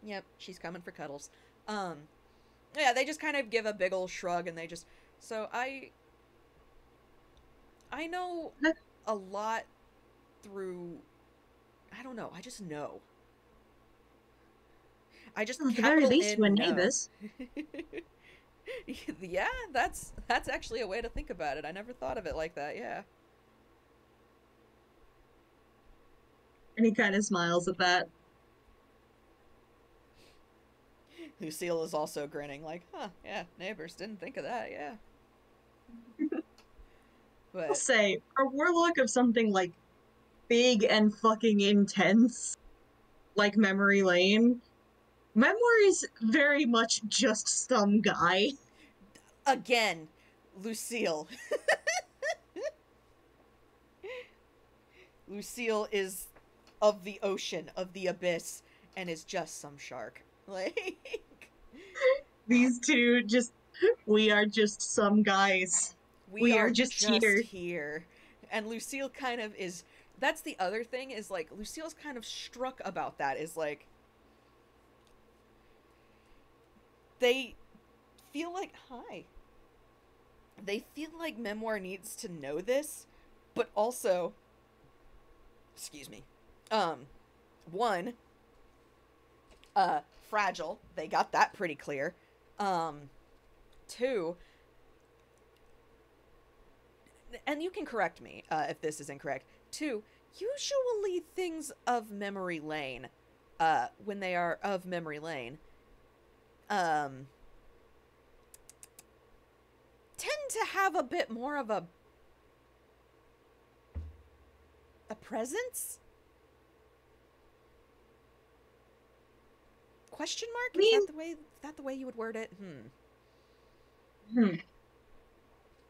yep, she's coming for cuddles. Um, yeah, they just kind of give a big ol' shrug, and they just. So I know a lot through. I don't know. I just know. I just Well, at the very capital least, we're N know. neighbors. Yeah, that's actually a way to think about it. I never thought of it like that. Yeah. And he kind of smiles at that. Lucille is also grinning, like, huh, yeah, neighbors didn't think of that, yeah. I'll But say, a warlock of something like big and fucking intense, like Memory Lane, Memory is very much just some guy. again, Lucille. Lucille is of the ocean, of the abyss, and is just some shark. Like, These two just, we are just some guys. we We are are just just here. here. And Lucille kind of is. That's the other thing, is like, Lucille's kind of struck about that, is like, they feel like, hi. They feel like Memoir needs to know this, but also, excuse me, um, one, fragile. They got that pretty clear. Um, two, and you can correct me if this is incorrect. Two, usually things of memory lane, when they are of memory lane, um, tend to have a bit more of a presence. Question I mark? mean, Is that the way you would word it? hmm.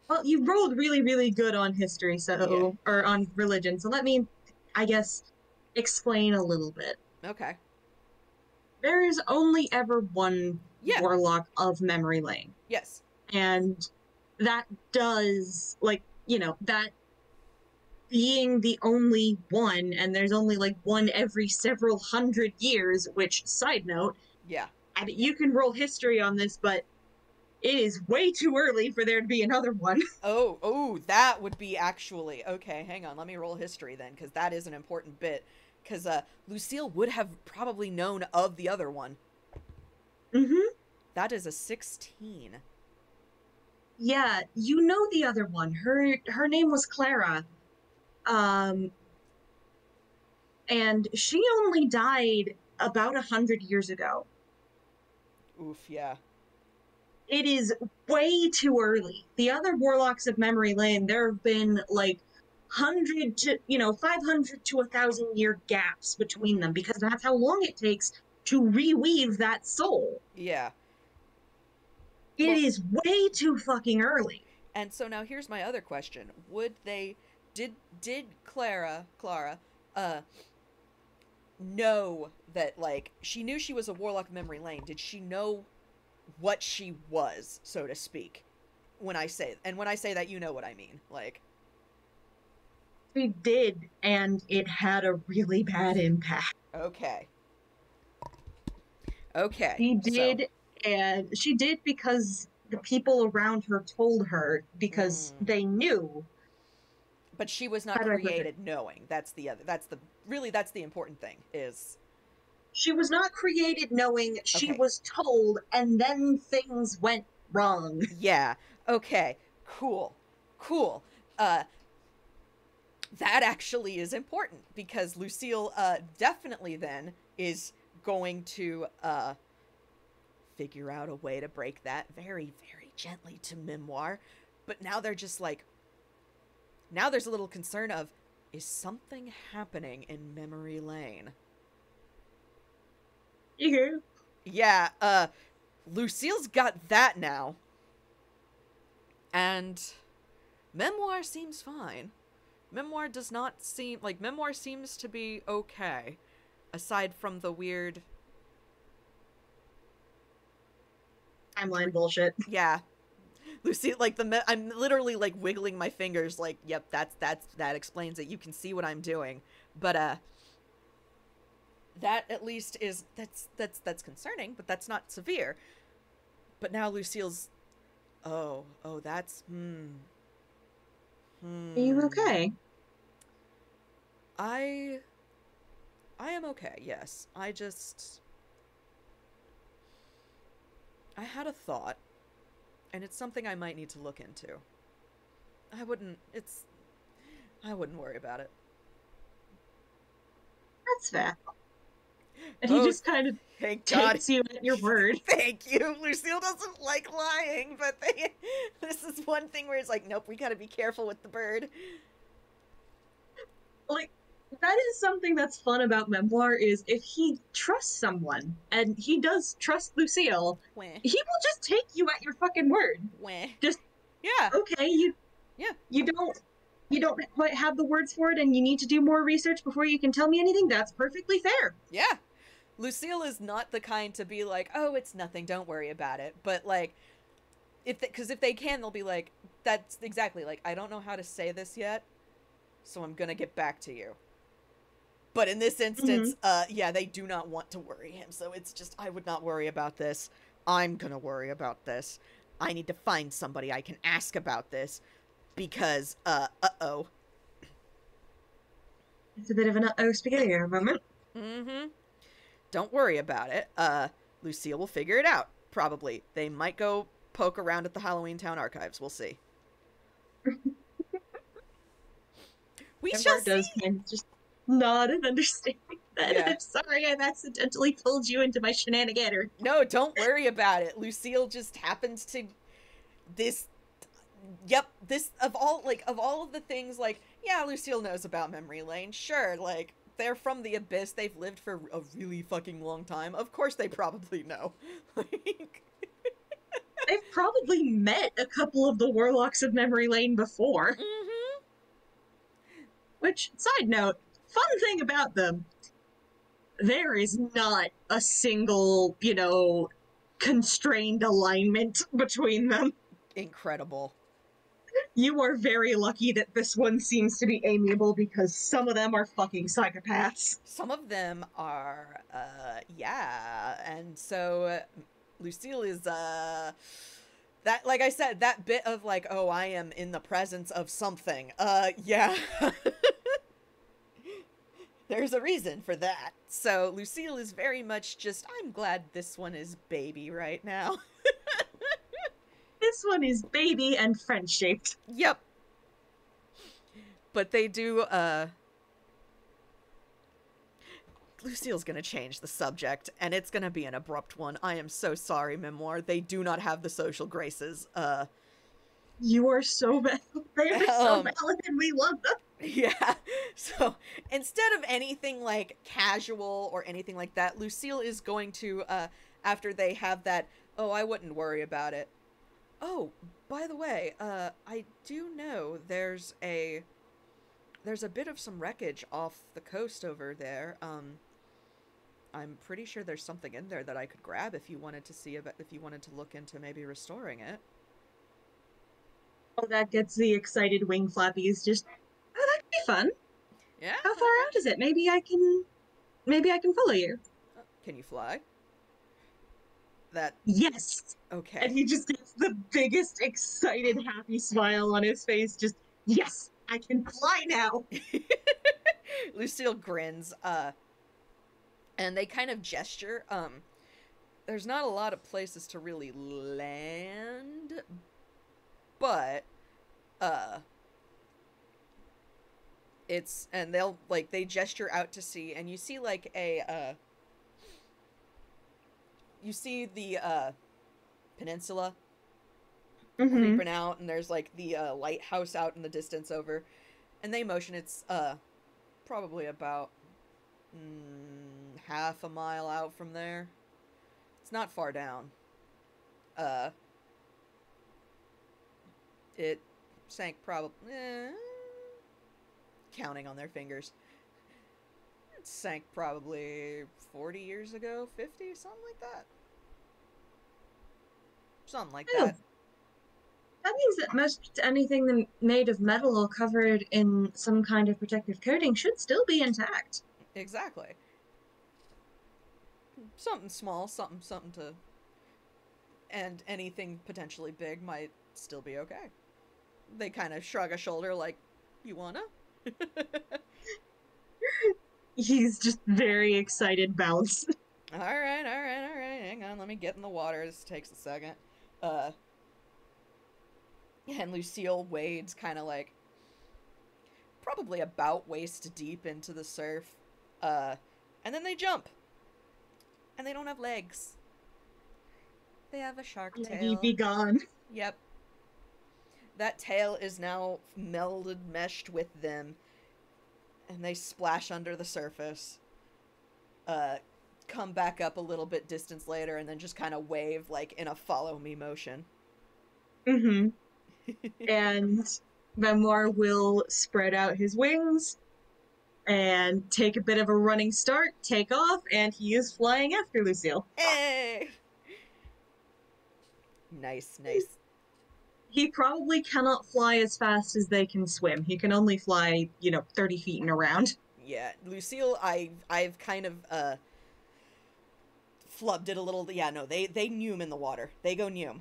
Well, you rolled really, really good on history, Yeah. or on religion, so let me, I guess, explain a little bit. Okay. There is only ever one Yeah. warlock of Memory Lane. Yes. And that does, like, that being the only one, and there's only like one every several hundred years, which, side note, Yeah. I mean, you can roll history on this, but it is way too early for there to be another one. Oh, that would be actually okay. Hang on, let me roll history then, because that is an important bit. Because Lucille would have probably known of the other one. Mm-hmm. That is a 16. Yeah, you know the other one. Her name was Clara. Um, and she only died about 100 years ago. Oof, yeah. It is way too early. The other warlocks of Memory Lane, there have been like 500 to 1,000 year gaps between them, because that's how long it takes to reweave that soul. Yeah. It Well, is way too fucking early. and so now here's my other question. Would they did Clara uh know that, like, she knew she was a warlock of Memory Lane? Did she know what she was, so to speak? When I say that, you know what I mean. Like, She did, and it had a really bad impact. okay. Okay. She So, did, and she did because the people around her told her because mm, they knew. but she was not How do I put it? created knowing. That's the important thing is, She was not created knowing, she okay. was told, and then things went wrong. Yeah. Okay. Cool. Cool. Uh that actually is important because Lucille definitely then is going to figure out a way to break that very, very gently to Memoir. But now they're just like, now there's a little concern of, is something happening in Memory Lane? Yeah. Yeah, Lucille's got that now. And Memoir seems fine. Memoir does not seem like Memoir seems to be okay, aside from the weird Timeline bullshit. yeah. Lucy, like I'm literally like wiggling my fingers, like, yep, that explains it. You can see what I'm doing, but that at least is that's concerning, but that's not severe. But now Lucille's, that's Are you okay? I am okay. Yes, I had a thought, and it's something I might need to look into. I wouldn't worry about it. That's fair. And he Oh, just kind of thank God. takes you at your word. Thank you. Lucille doesn't like lying, but this is one thing where it's like, nope, we gotta be careful with the bird. Like, that is something that's fun about Memoir is if he trusts someone, and he does trust Lucille, Wah. he will just take you at your fucking word. Wah. Just, Yeah. okay, Yeah. you don't quite have the words for it and you need to do more research before you can tell me anything. That's perfectly fair. Yeah. Lucille is not the kind to be like, oh, it's nothing, don't worry about it. But, like, because if they can, they'll be like, that's exactly, like, I don't know how to say this yet, so I'm gonna get back to you. But in this instance, yeah, they do not want to worry him, so it's just, I would not worry about this. I'm gonna worry about this. I need to find somebody I can ask about this, because, uh-oh. It's a bit of an uh-oh spaghetti moment. Mm-hmm. Don't worry about it. Lucille will figure it out, probably. They might go poke around at the Halloween Town archives. We'll see. We shall see. Does kind of just nod and understanding that. Yeah. I'm sorry I've accidentally pulled you into my shenanigator. No, don't worry about it. Lucille just happens to this of all of the things, like, yeah, Lucille knows about Memory Lane. Sure, like, they're from the Abyss. They've lived for a really fucking long time. Of course they probably know. Like, I've probably met a couple of the warlocks of Memory Lane before. mm-hmm. Which, side note, fun thing about them, there is not a single, constrained alignment between them. Incredible. You are very lucky that this one seems to be amiable because some of them are fucking psychopaths. Some of them are, yeah. And so Lucille is, that, like I said, that bit of like, oh, I am in the presence of something. Yeah. There's a reason for that. So Lucille is very much just, I'm glad this one is baby right now. This one is baby and friend-shaped. Yep. But they do, Lucille's gonna change the subject, and it's gonna be an abrupt one. I am so sorry, Memoir. They do not have the social graces. You are so bad. They are so valid, and we love them. Yeah. So instead of anything like casual or anything like that, Lucille is going to, after they have that, oh, I wouldn't worry about it, Oh, by the way, I do know there's a bit of some wreckage off the coast over there. I'm pretty sure there's something in there that I could grab if you wanted to see about, if you wanted to look into maybe restoring it. Oh, that gets the excited wing flappies. Just, oh, that'd be fun. Yeah. How far Okay. out is it? Maybe I can follow you. Can you fly? That Yes. And okay. he just gets the biggest excited happy smile on his face. Just, yes, I can fly now. Lucille grins. And they kind of gesture. There's not a lot of places to really land, but uh it's and they'll like they gesture out to sea and you see like a you see the peninsula Mm-hmm. creeping out and there's like the lighthouse out in the distance over and they motion it's probably about half a mile out from there. It's not far down. Uh it sank probably counting on their fingers. It sank probably 40 years ago, 50, something like that. Something like Oh, that. that means that most anything made of metal or covered in some kind of protective coating should still be intact. Exactly. Something small, something to and anything potentially big might still be okay. They kind of shrug a shoulder like, "You wanna?" He's just very excited bounce. All right, all right, all right. Hang on, let me get in the water. This takes a second. Uh and Lucille wades kind of like probably about waist deep into the surf. Uh and then they jump. And they don't have legs. They have a shark Leggy tail. be gone. Yep. That tail is now melded, meshed with them, and they splash under the surface. Uh, come back up a little bit distance later, and then just kind of wave like in a follow me motion. Mm-hmm. And Memoir will spread out his wings and take a bit of a running start, take off, and he is flying after Lucille. Hey! Nice, nice. He probably cannot fly as fast as they can swim. He can only fly, 30 feet and around. Yeah, Lucille, I've kind of flubbed it a little. Yeah, no, they neum in the water. They go neum.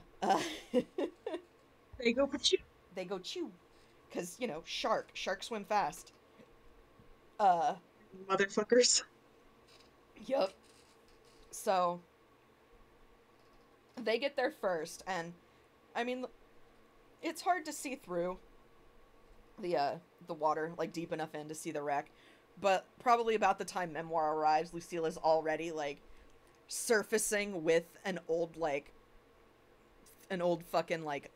They go, but you. They go chew, cause sharks swim fast. Uh, Motherfuckers. Yup. So they get there first, and I mean, it's hard to see through the water like deep enough in to see the wreck, but probably about the time Memoir arrives, Lucille is already like surfacing with an old fucking like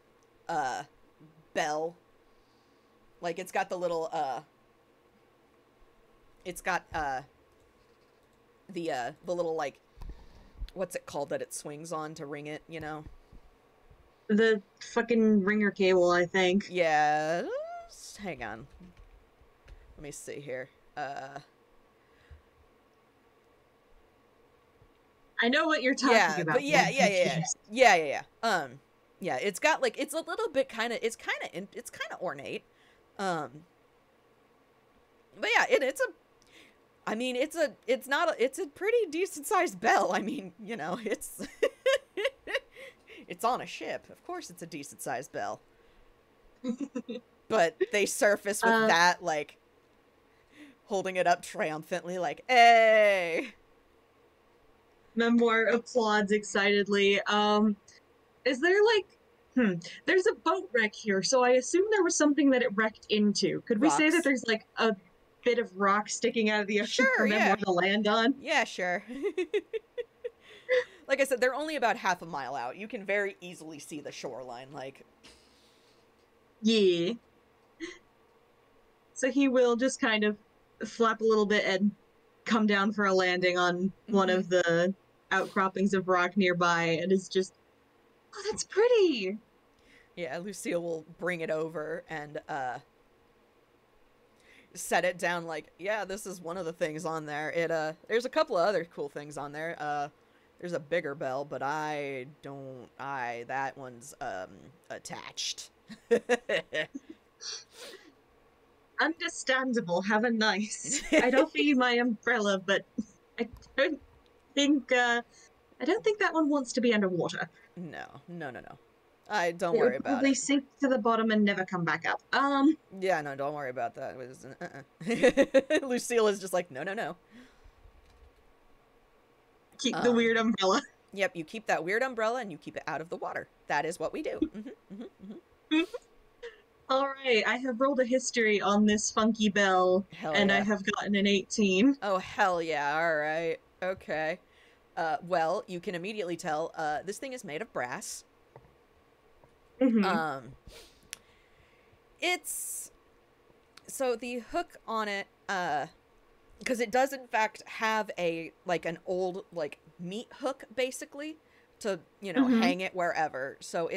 bell. Like it's got the little it's got the little like what's it called that it swings on to ring it. The fucking ringer cable, I think. Yeah, hang on, let me see here. I know what you're talking Yeah, about. but yeah, it's got like it's a little bit it's kind of ornate. um but yeah, it's a pretty decent sized bell. I mean, it's it's on a ship. Of course it's a decent sized bell. But they surface with that, like, holding it up triumphantly, like, hey! Memoir applauds excitedly. Is there there's a boat wreck here, so I assume there was something that it wrecked into. Could we say that Rocks. there's like a bit of rock sticking out of the ocean Sure, for Memoir yeah. to land on? Yeah, sure. Like I said, they're only about half a mile out. You can very easily see the shoreline, like... Yeah. So he will just kind of flap a little bit and come down for a landing on one Mm-hmm. of the outcroppings of rock nearby, and is just, oh, that's pretty. Yeah, Lucille will bring it over and set it down like, yeah, this is one of the things on there. There's a couple of other cool things on there. There's a bigger bell, but that one's attached. Understandable. Have a nice. I'd offer you my umbrella, but I don't I don't think that one wants to be underwater. No, no, no, no. I don't It worry would about probably it. sink to the bottom and never come back up. Yeah, no, don't worry about that. Lucille is just like, no, no, no. Keep the weird umbrella. Yep, you keep that weird umbrella and you keep it out of the water. That is what we do. All right, I have rolled a history on this funky bell, Hell and I yeah. have gotten an 18. Oh, hell yeah. All right. Okay. Well, you can immediately tell this thing is made of brass. Mm-hmm. It's so the hook on it, because it does in fact have an old meat hook basically to Mm-hmm. hang it wherever. So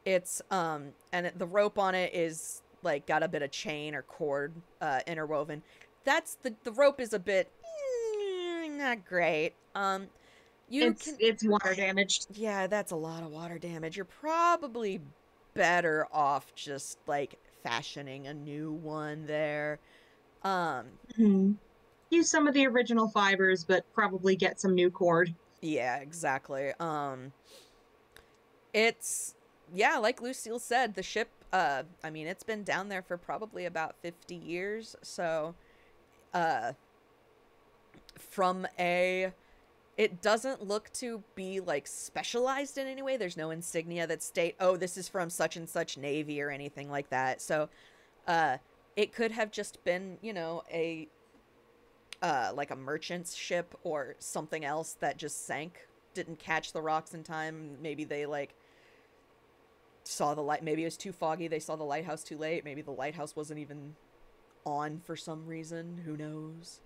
and the rope on it is like got a bit of chain or cord interwoven. That's the rope is a bit not great. You can It's water damaged. Yeah, that's a lot of water damage. You're probably better off just like fashioning a new one there. Um, Mm-hmm. Use some of the original fibers, but probably get some new cord. yeah, exactly. It's yeah, like Lucille said, the ship I mean, it's been down there for probably about 50 years, so uh from a it doesn't look to be like specialized in any way. There's no insignia that state, oh, this is from such and such navy or anything like that. So uh it could have just been, a like a merchant's ship or something else that just sank, didn't catch the rocks in time. Maybe they like saw the light, maybe it was too foggy, they saw the lighthouse too late, maybe the lighthouse wasn't even on for some reason, who knows.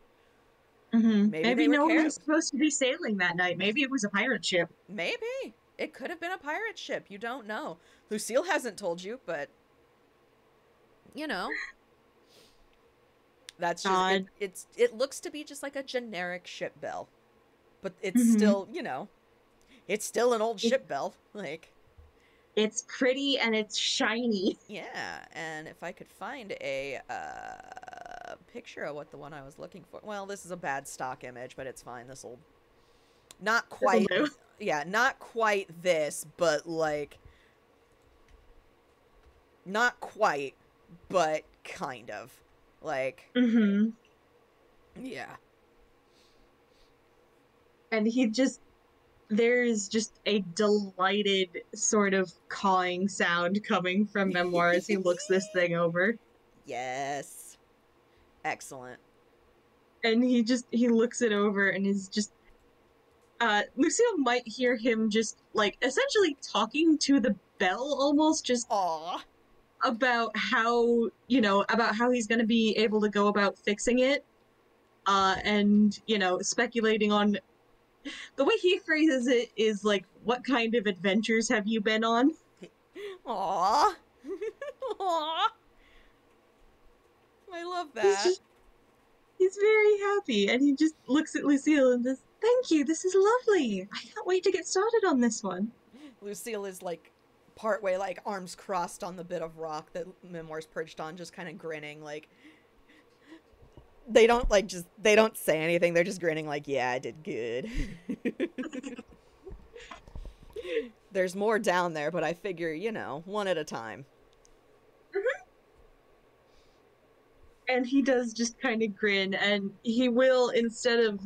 Mm-hmm. Maybe Maybe they were no one care was supposed to be sailing that night. Maybe it was a pirate ship. Maybe it could have been a pirate ship, you don't know. Lucille hasn't told you, but you know that's just God. it looks to be just like a generic ship bell, but it's Mm-hmm. still, it's still an old It, ship bell, like. it's pretty and it's shiny. Yeah, and if I could find a picture of what the one I was looking for. Well, this is a bad stock image, but it's fine. This'll not This'll quite. do. Yeah, not quite this, but like not quite, but kind of. Like, Mm-hmm. yeah. And there's just a delighted sort of cawing sound coming from Memoir as he looks this thing over. Yes. Excellent. And he looks it over and is just Lucille might hear him just like essentially talking to the bell almost just Aw. about about how he's going to be able to go about fixing it and speculating on the way he phrases it is like, what kind of adventures have you been on? Aw. Aw. I love He's that. just he's very happy and he just looks at Lucille and says, thank you, this is lovely, I can't wait to get started on this one. Lucille is like partway, like arms crossed on the bit of rock that Memoir's perched on, just kind of grinning. Like they don't say anything. They're just grinning, like, yeah, I did good. There's more down there, but I figure, one at a time. And he does just kind of grin and he will instead of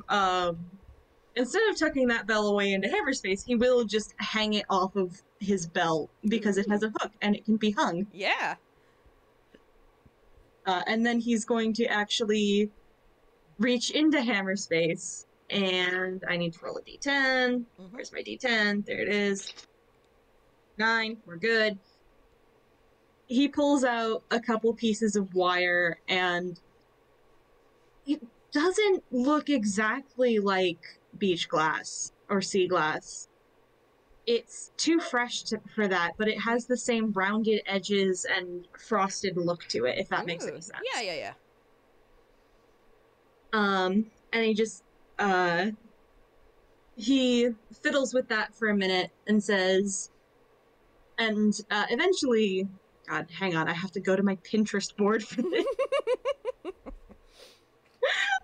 tucking that bell away into Hammerspace, he will just hang it off of his belt because it has Ooh, a hook and it can be hung. yeah. And then he's going to actually reach into Hammerspace, and I need to roll a d10. Mm-hmm. Where's my d10? There it is. 9. We're good. He pulls out a couple pieces of wire, and it doesn't look exactly like beach glass or sea glass. it's too fresh for that, but it has the same rounded edges and frosted look to it, if that makes Ooh. any Yeah, sense. yeah, yeah. And he just he fiddles with that for a minute and says, and eventually, God, hang on, I have to go to my Pinterest board for this.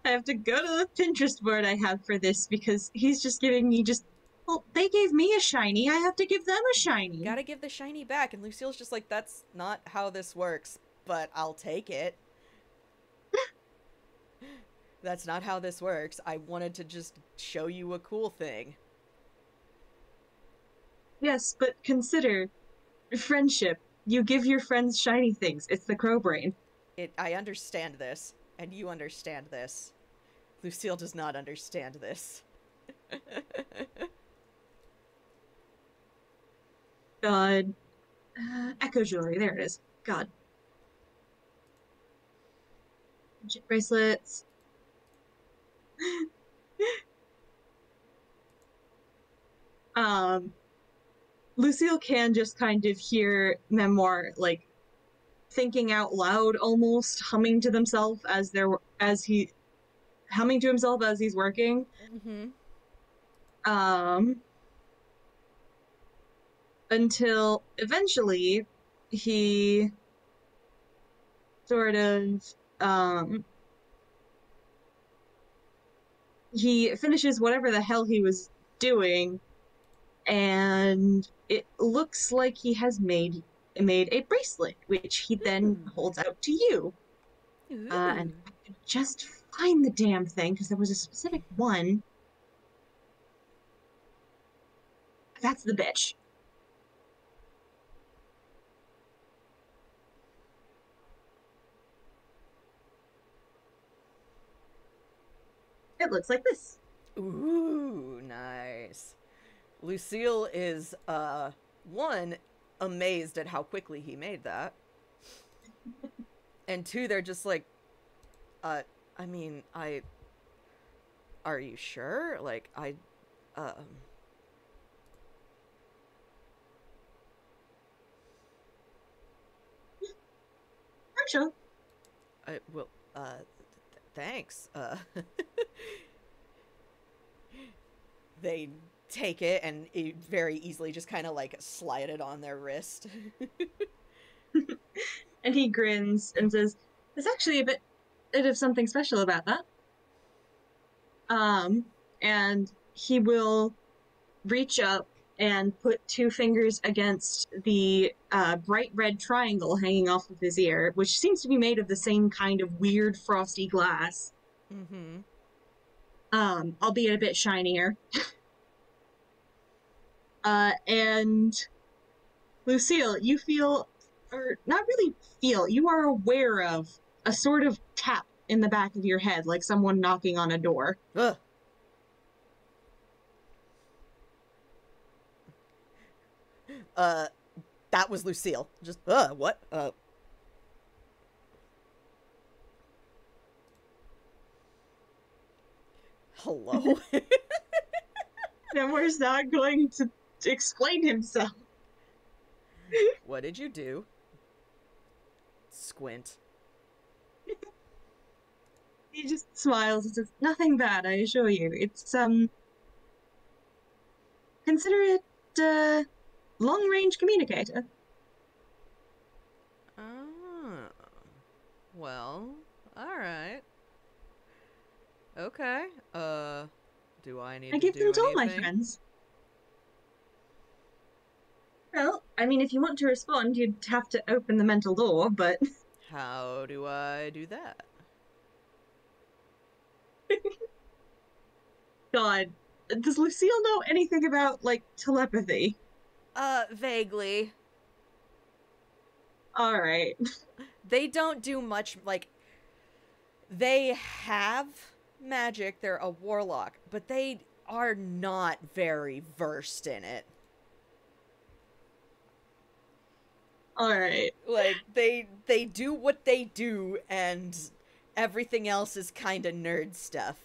I have to go to the Pinterest board I have for this because he's just giving me just, well, they gave me a shiny, I have to give them a shiny. Gotta give the shiny back. And Lucille's just like, that's not how this works, but I'll take it. That's not how this works. I wanted to just show you a cool thing. Yes, but consider friendship. You give your friends shiny things. It's the crow brain. I understand this, and you understand this. Lucille does not understand this. God. Echo jewelry. There it is. God. Bracelets. um, Lucille can just kind of hear Memoir like thinking out loud, almost humming to themselves as he humming to himself as he's working. Mm-hmm. Um, until eventually he sort of he finishes whatever the hell he was doing, and it looks like he has made a bracelet, which he then holds out to you. And I could just find the damn thing because there was a specific one. That's the bitch. It looks like this. Ooh, nice. Lucille is, one, amazed at how quickly he made that. And two, they're just like, I mean, are you sure? Like, I'm Sure. well, thanks. They take it and it very easily just kind of like slide it on their wrist. And he grins and says, "There's actually a bit of something special about that." And he will reach up and put two fingers against the bright red triangle hanging off of his ear, which seems to be made of the same kind of weird frosty glass. Mm-hmm. Albeit a bit shinier. And Lucille, you feel, or not really feel, you are aware of a sort of tap in the back of your head, like someone knocking on a door. Ugh. Uh, that was Lucille. Just, what? Hello? Nemours not going to explain himself. What did you do? Squint. He just smiles and says, "Nothing bad, I assure you. It's, consider it, long-range communicator." Oh. Well, alright. Okay. Do I need I to give do them to all my anything? friends. Well, I mean, if you want to respond, you'd have to open the mental door, but... How do I do that? God, does Lucille know anything about, like, telepathy? Vaguely. Alright. They don't do much, like, they have magic, they're a warlock, but they are not very versed in it. Alright. Like, they do what they do, and everything else is kind of nerd stuff.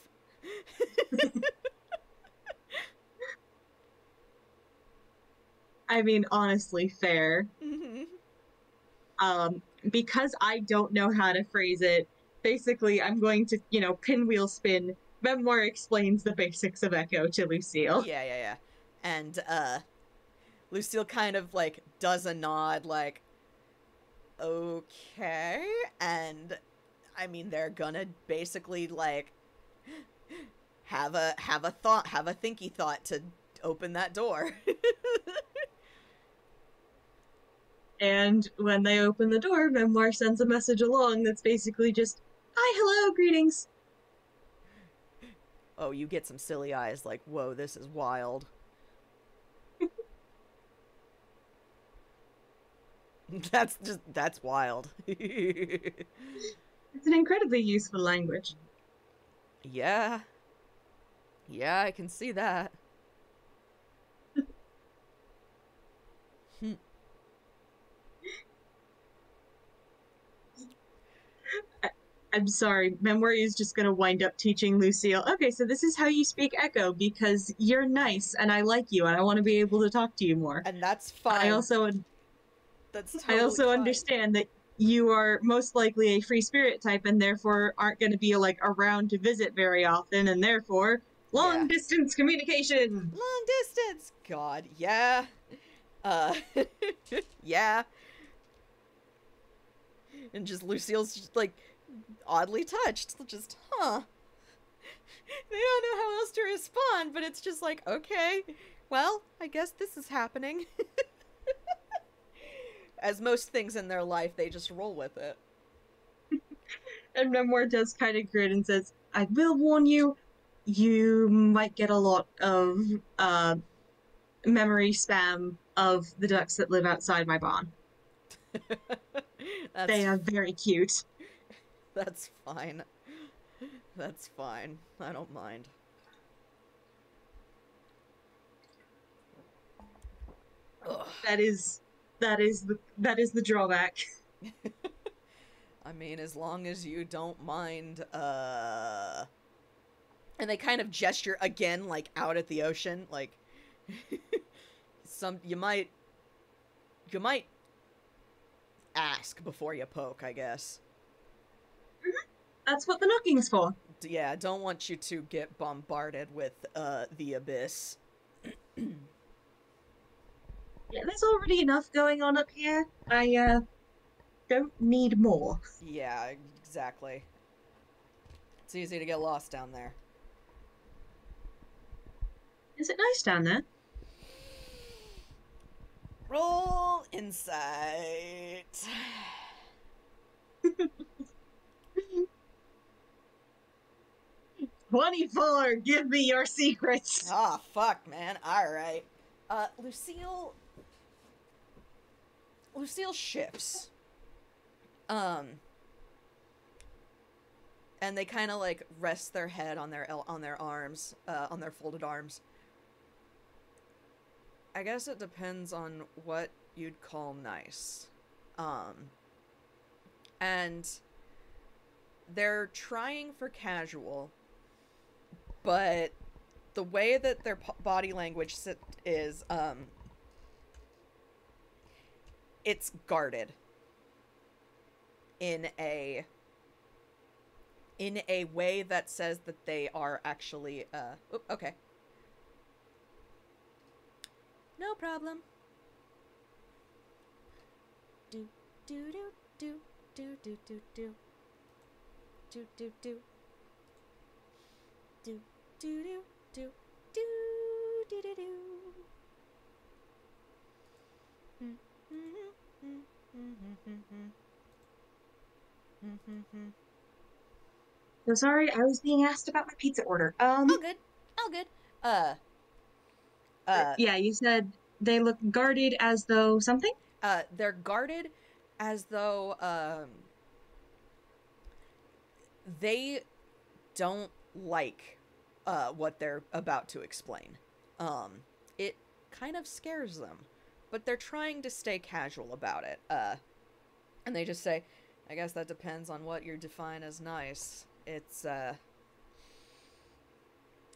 I mean, honestly, fair. Mm-hmm. Because I don't know how to phrase it, basically I'm going to, pinwheel spin. Memoir explains the basics of Echo to Lucille. Yeah, yeah, yeah. And Lucille kind of like does a nod, like, okay. And I mean, they're gonna basically like have a thinky thought to open that door. And when they open the door, Memoir sends a message along that's basically just, "Hi, hello, greetings." Oh, you get some silly eyes like, whoa, this is wild. That's wild. It's an incredibly useful language. Yeah. Yeah, I can see that. I'm sorry, Memoir is just going to wind up teaching Lucille, okay, so this is how you speak Echo because you're nice and I like you and I want to be able to talk to you more. And that's I fine. also That's I totally also fine. understand that you are most likely a free spirit type and therefore aren't going to be like around to visit very often and therefore Yeah. long distance communication. Long distance. God, yeah. Uh yeah. And just Lucille's just like oddly touched. Just, huh. They don't know how else to respond, but it's just like, okay, well, I guess this is happening. As most things in their life, they just roll with it. And Memoir does kind of grin and says, I will warn you, you might get a lot of memory spam of the ducks that live outside my barn. They that's are very cute. that's fine. That's fine. I don't mind. Ugh. That is the drawback. I mean, as long as you don't mind, and they kind of gesture again, like out at the ocean, like some you might ask before you poke, I guess. That's what the knocking's for. Yeah, don't want you to get bombarded with the abyss. Yeah, there's already enough going on up here. I don't need more. Yeah, exactly. It's easy to get lost down there. Is it nice down there? Roll insight. 24, give me your secrets. Ah, fuck, man. All right. Lucille shifts. And they kind of like rest their head on their arms, on their folded arms. I guess it depends on what you'd call nice. And they're trying for casual, but the way that their body language is, it's guarded in a way that says that they are actually, okay. No problem. Do do do do do do do do do do do do do do do do do do. So sorry, I was being asked about my pizza order. All good. All good. Yeah, you said they look guarded as though something? They're guarded as though they don't like what they're about to explain. It kind of scares them, but they're trying to stay casual about it. And they just say, I guess that depends on what you define as nice. It's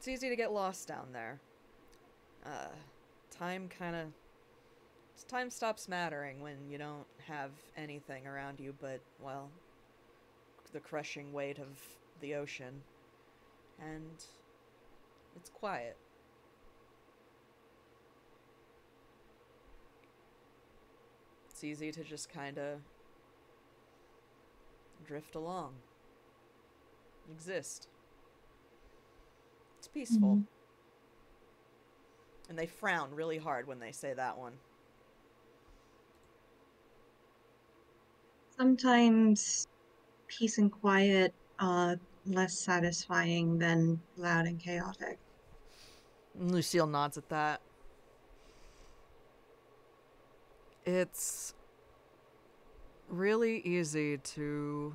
easy to get lost down there. Time kind of time stops mattering when you don't have anything around you but, well, the crushing weight of the ocean. And it's quiet. It's easy to just kind of drift along, exist. It's peaceful. Mm-hmm. And they frown really hard when they say that one. Sometimes peace and quiet are less satisfying than loud and chaotic. Lucille nods at that. It's really easy to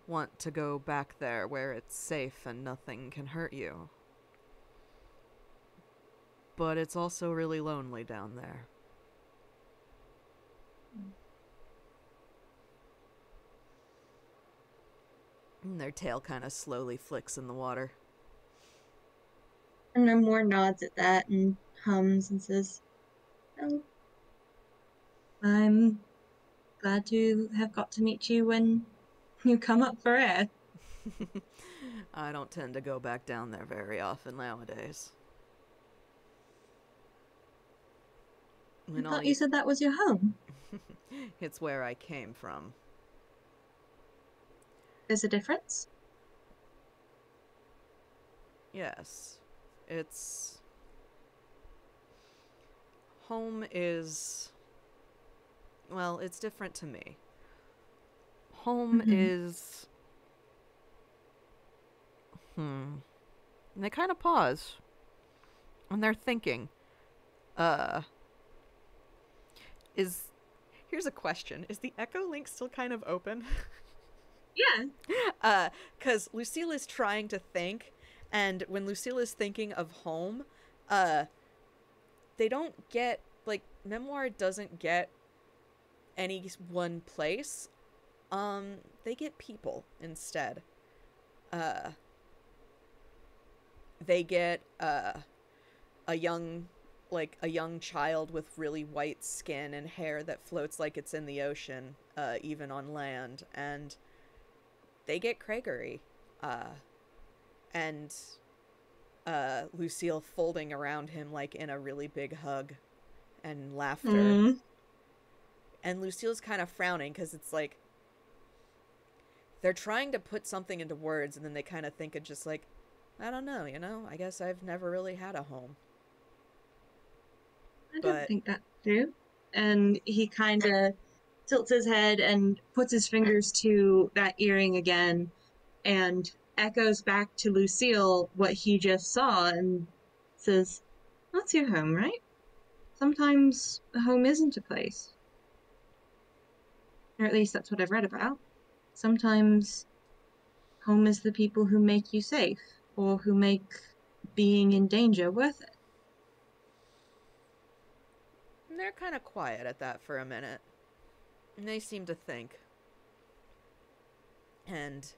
want to go back there where it's safe and nothing can hurt you. But it's also really lonely down there. And their tail kind of slowly flicks in the water. And Memoir nods at that and hums and says, "Oh, I'm glad to have got to meet you when you come up for air." I don't tend to go back down there very often nowadays. I thought you said that was your home. It's where I came from. There's a difference? Yes. It's... Home is... Well, it's different to me. Home is... And they kind of pause. And they're thinking. Here's a question. Is the echo link still kind of open? Yeah. Because Lucille is trying to think, and when Lucille is thinking of home, they don't get, like, Memoir doesn't get any one place. They get people instead. They get, a young child with really white skin and hair that floats like it's in the ocean, even on land, and they get Craigery, and Lucille folding around him like in a really big hug and laughter. And Lucille's kind of frowning because it's like they're trying to put something into words and then they kind of think of just like, I don't know, I guess I've never really had a home. I don't think that's true. And he kind of tilts his head and puts his fingers to that earring again and echoes back to Lucille what he just saw and says, "That's your home, right? Sometimes a home isn't a place. Or at least that's what I've read about. Sometimes home is the people who make you safe or who make being in danger worth it." And they're kind of quiet at that for a minute. And they seem to think. And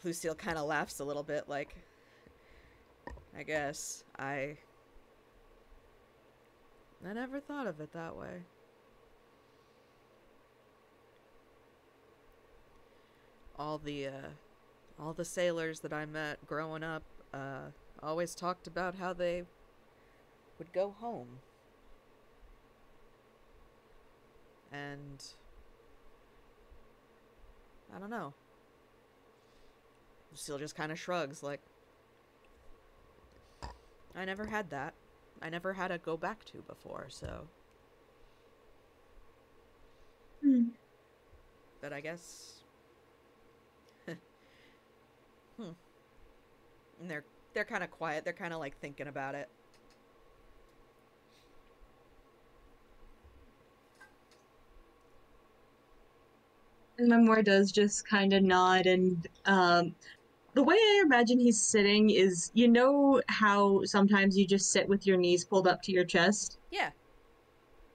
Lucille kind of laughs a little bit like, I guess I never thought of it that way. All the sailors that I met growing up always talked about how they would go home. And I don't know. Lucille just kind of shrugs like, I never had that. I never had a go back to before, so. But I guess. And they're kind of quiet. They're kind of like thinking about it. And Memoir does just kind of nod, and the way I imagine he's sitting is, you know how sometimes you just sit with your knees pulled up to your chest? Yeah.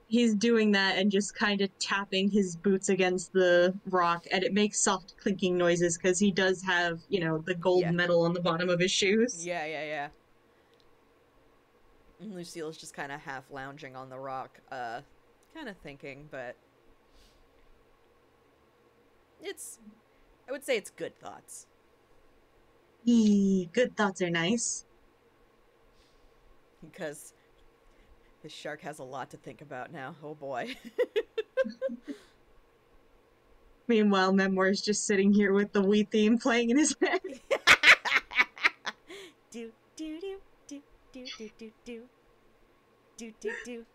He's doing that and just kind of tapping his boots against the rock, and it makes soft clinking noises because he does have, the gold medal on the bottom of his shoes. Yeah. And Lucille's just kind of half lounging on the rock, kind of thinking, but it's, I would say it's good thoughts. Eee, good thoughts are nice. Because this shark has a lot to think about now. Oh boy. Meanwhile, Memoir's just sitting here with the Wii theme playing in his head. do, do, do, do, do, do, do, do. Do, do, do.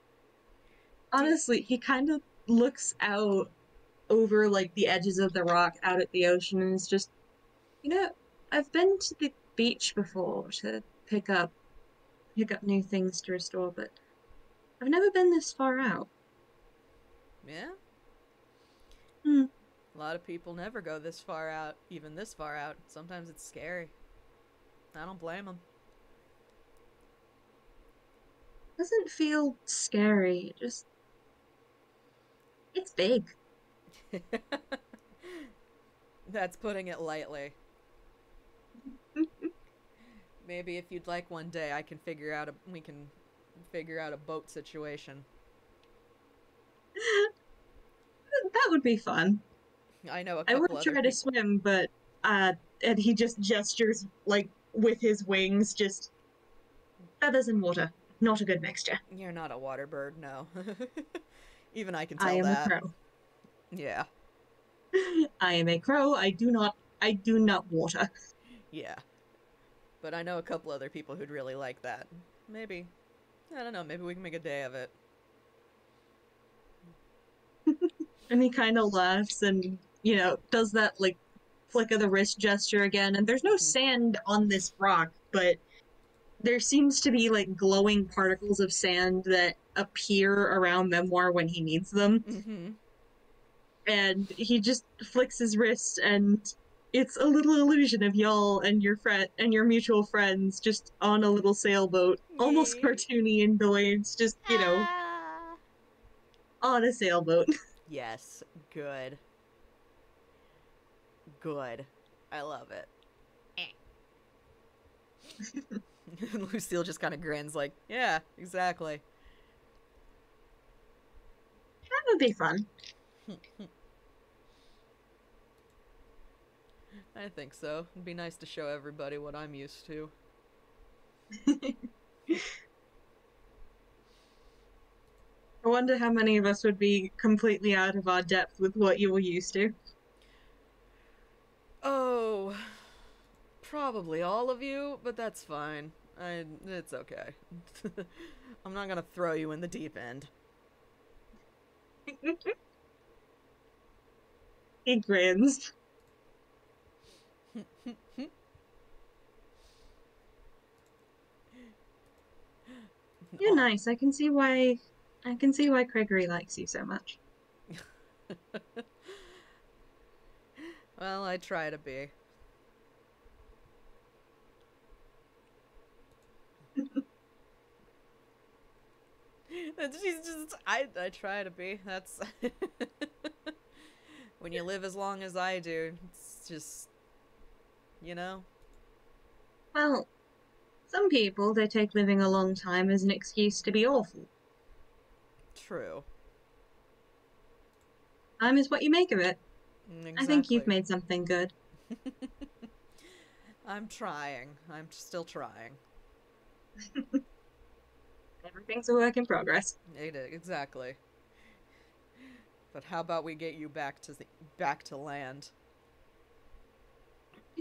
Honestly, he kind of looks out over like the edges of the rock out at the ocean and is just, you know, I've been to the beach before to pick up new things to restore, but I've never been this far out. Yeah? Hmm. A lot of people never go this far out, even this far out. Sometimes it's scary. I don't blame them. Doesn't feel scary. It just it's big. That's putting it lightly. Maybe if you'd like one day, we can figure out a boat situation. That would be fun. I know a I couple would other try to people. swim, but and he just gestures like with his wings, just feathers and water. Not a good mixture. You're not a water bird, no. Even I can I tell am a that. crow. Yeah. I am a crow. I do not water. Yeah. But I know a couple other people who'd really like that. Maybe. I don't know, maybe we can make a day of it. And he kind of laughs and, does that like flick of the wrist gesture again. And there's no sand on this rock, but there seems to be like glowing particles of sand that appear around Memoir when he needs them. Mm-hmm. And he just flicks his wrist and it's a little illusion of y'all and your friend and your mutual friends just on a little sailboat, almost Yay. cartoony in the way it's just, Ah. on a sailboat. Yes. Good. Good. I love it. Lucille just kind of grins like, yeah, exactly. That would be fun. I think so. It'd be nice to show everybody what I'm used to. I wonder how many of us would be completely out of our depth with what you were used to. Oh, probably all of you, but that's fine. It's okay. I'm not gonna throw you in the deep end. He grins. You're nice. I can see why Gregory likes you so much. Well, I try to be. She's just, I try to be. That's when you live as long as I do. It's just, you know. Well, some people, they take living a long time as an excuse to be awful. True. Time is what you make of it. I think you've Exactly. made something good. I'm trying. I'm still trying. Everything's a work in progress. Exactly. But how about we get you back to land?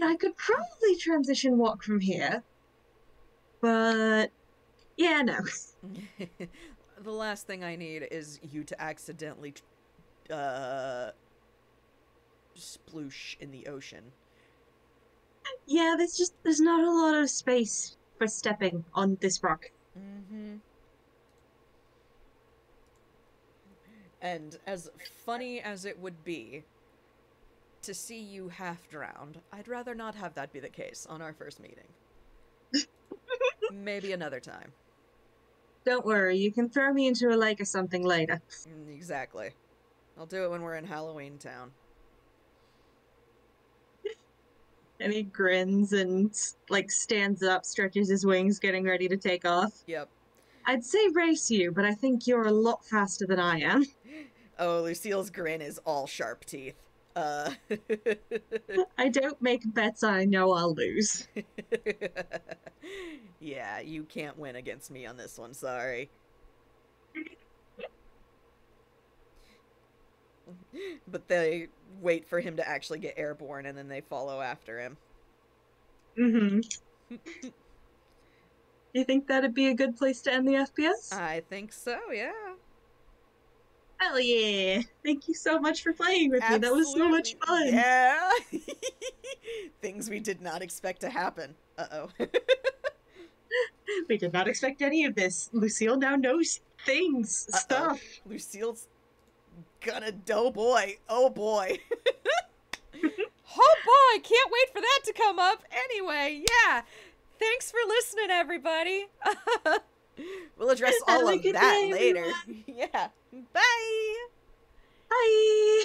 I could probably transition walk from here, but yeah, no. The last thing I need is you to accidentally uh sploosh in the ocean. Yeah, there's not a lot of space for stepping on this rock. Mm-hmm. And as funny as it would be to see you half drowned, I'd rather not have that be the case on our first meeting. Maybe another time. Don't worry, you can throw me into a lake or something later. Exactly. I'll do it when we're in Halloween Town. And he grins and like stands up, stretches his wings, getting ready to take off. Yep. I'd say race you, but I think you're a lot faster than I am. Oh, Lucille's grin is all sharp teeth. Uh, I don't make bets I know I'll lose. yeah, you can't win against me on this one, sorry. But they wait for him to actually get airborne and then they follow after him. Mm-hmm. You think that'd be a good place to end the FPS? I think so, yeah. Hell yeah! Thank you so much for playing with me. That was so much Absolutely. fun. Yeah. Things we did not expect to happen. Uh-oh. We did not expect any of this. Lucille now knows things, Uh-oh. stuff. Lucille's gonna... Oh boy. Oh boy. Oh boy, can't wait for that to come up. Anyway, yeah. Thanks for listening, everybody. We'll address all Have a of good that day, later. everyone. Yeah. Bye. Bye!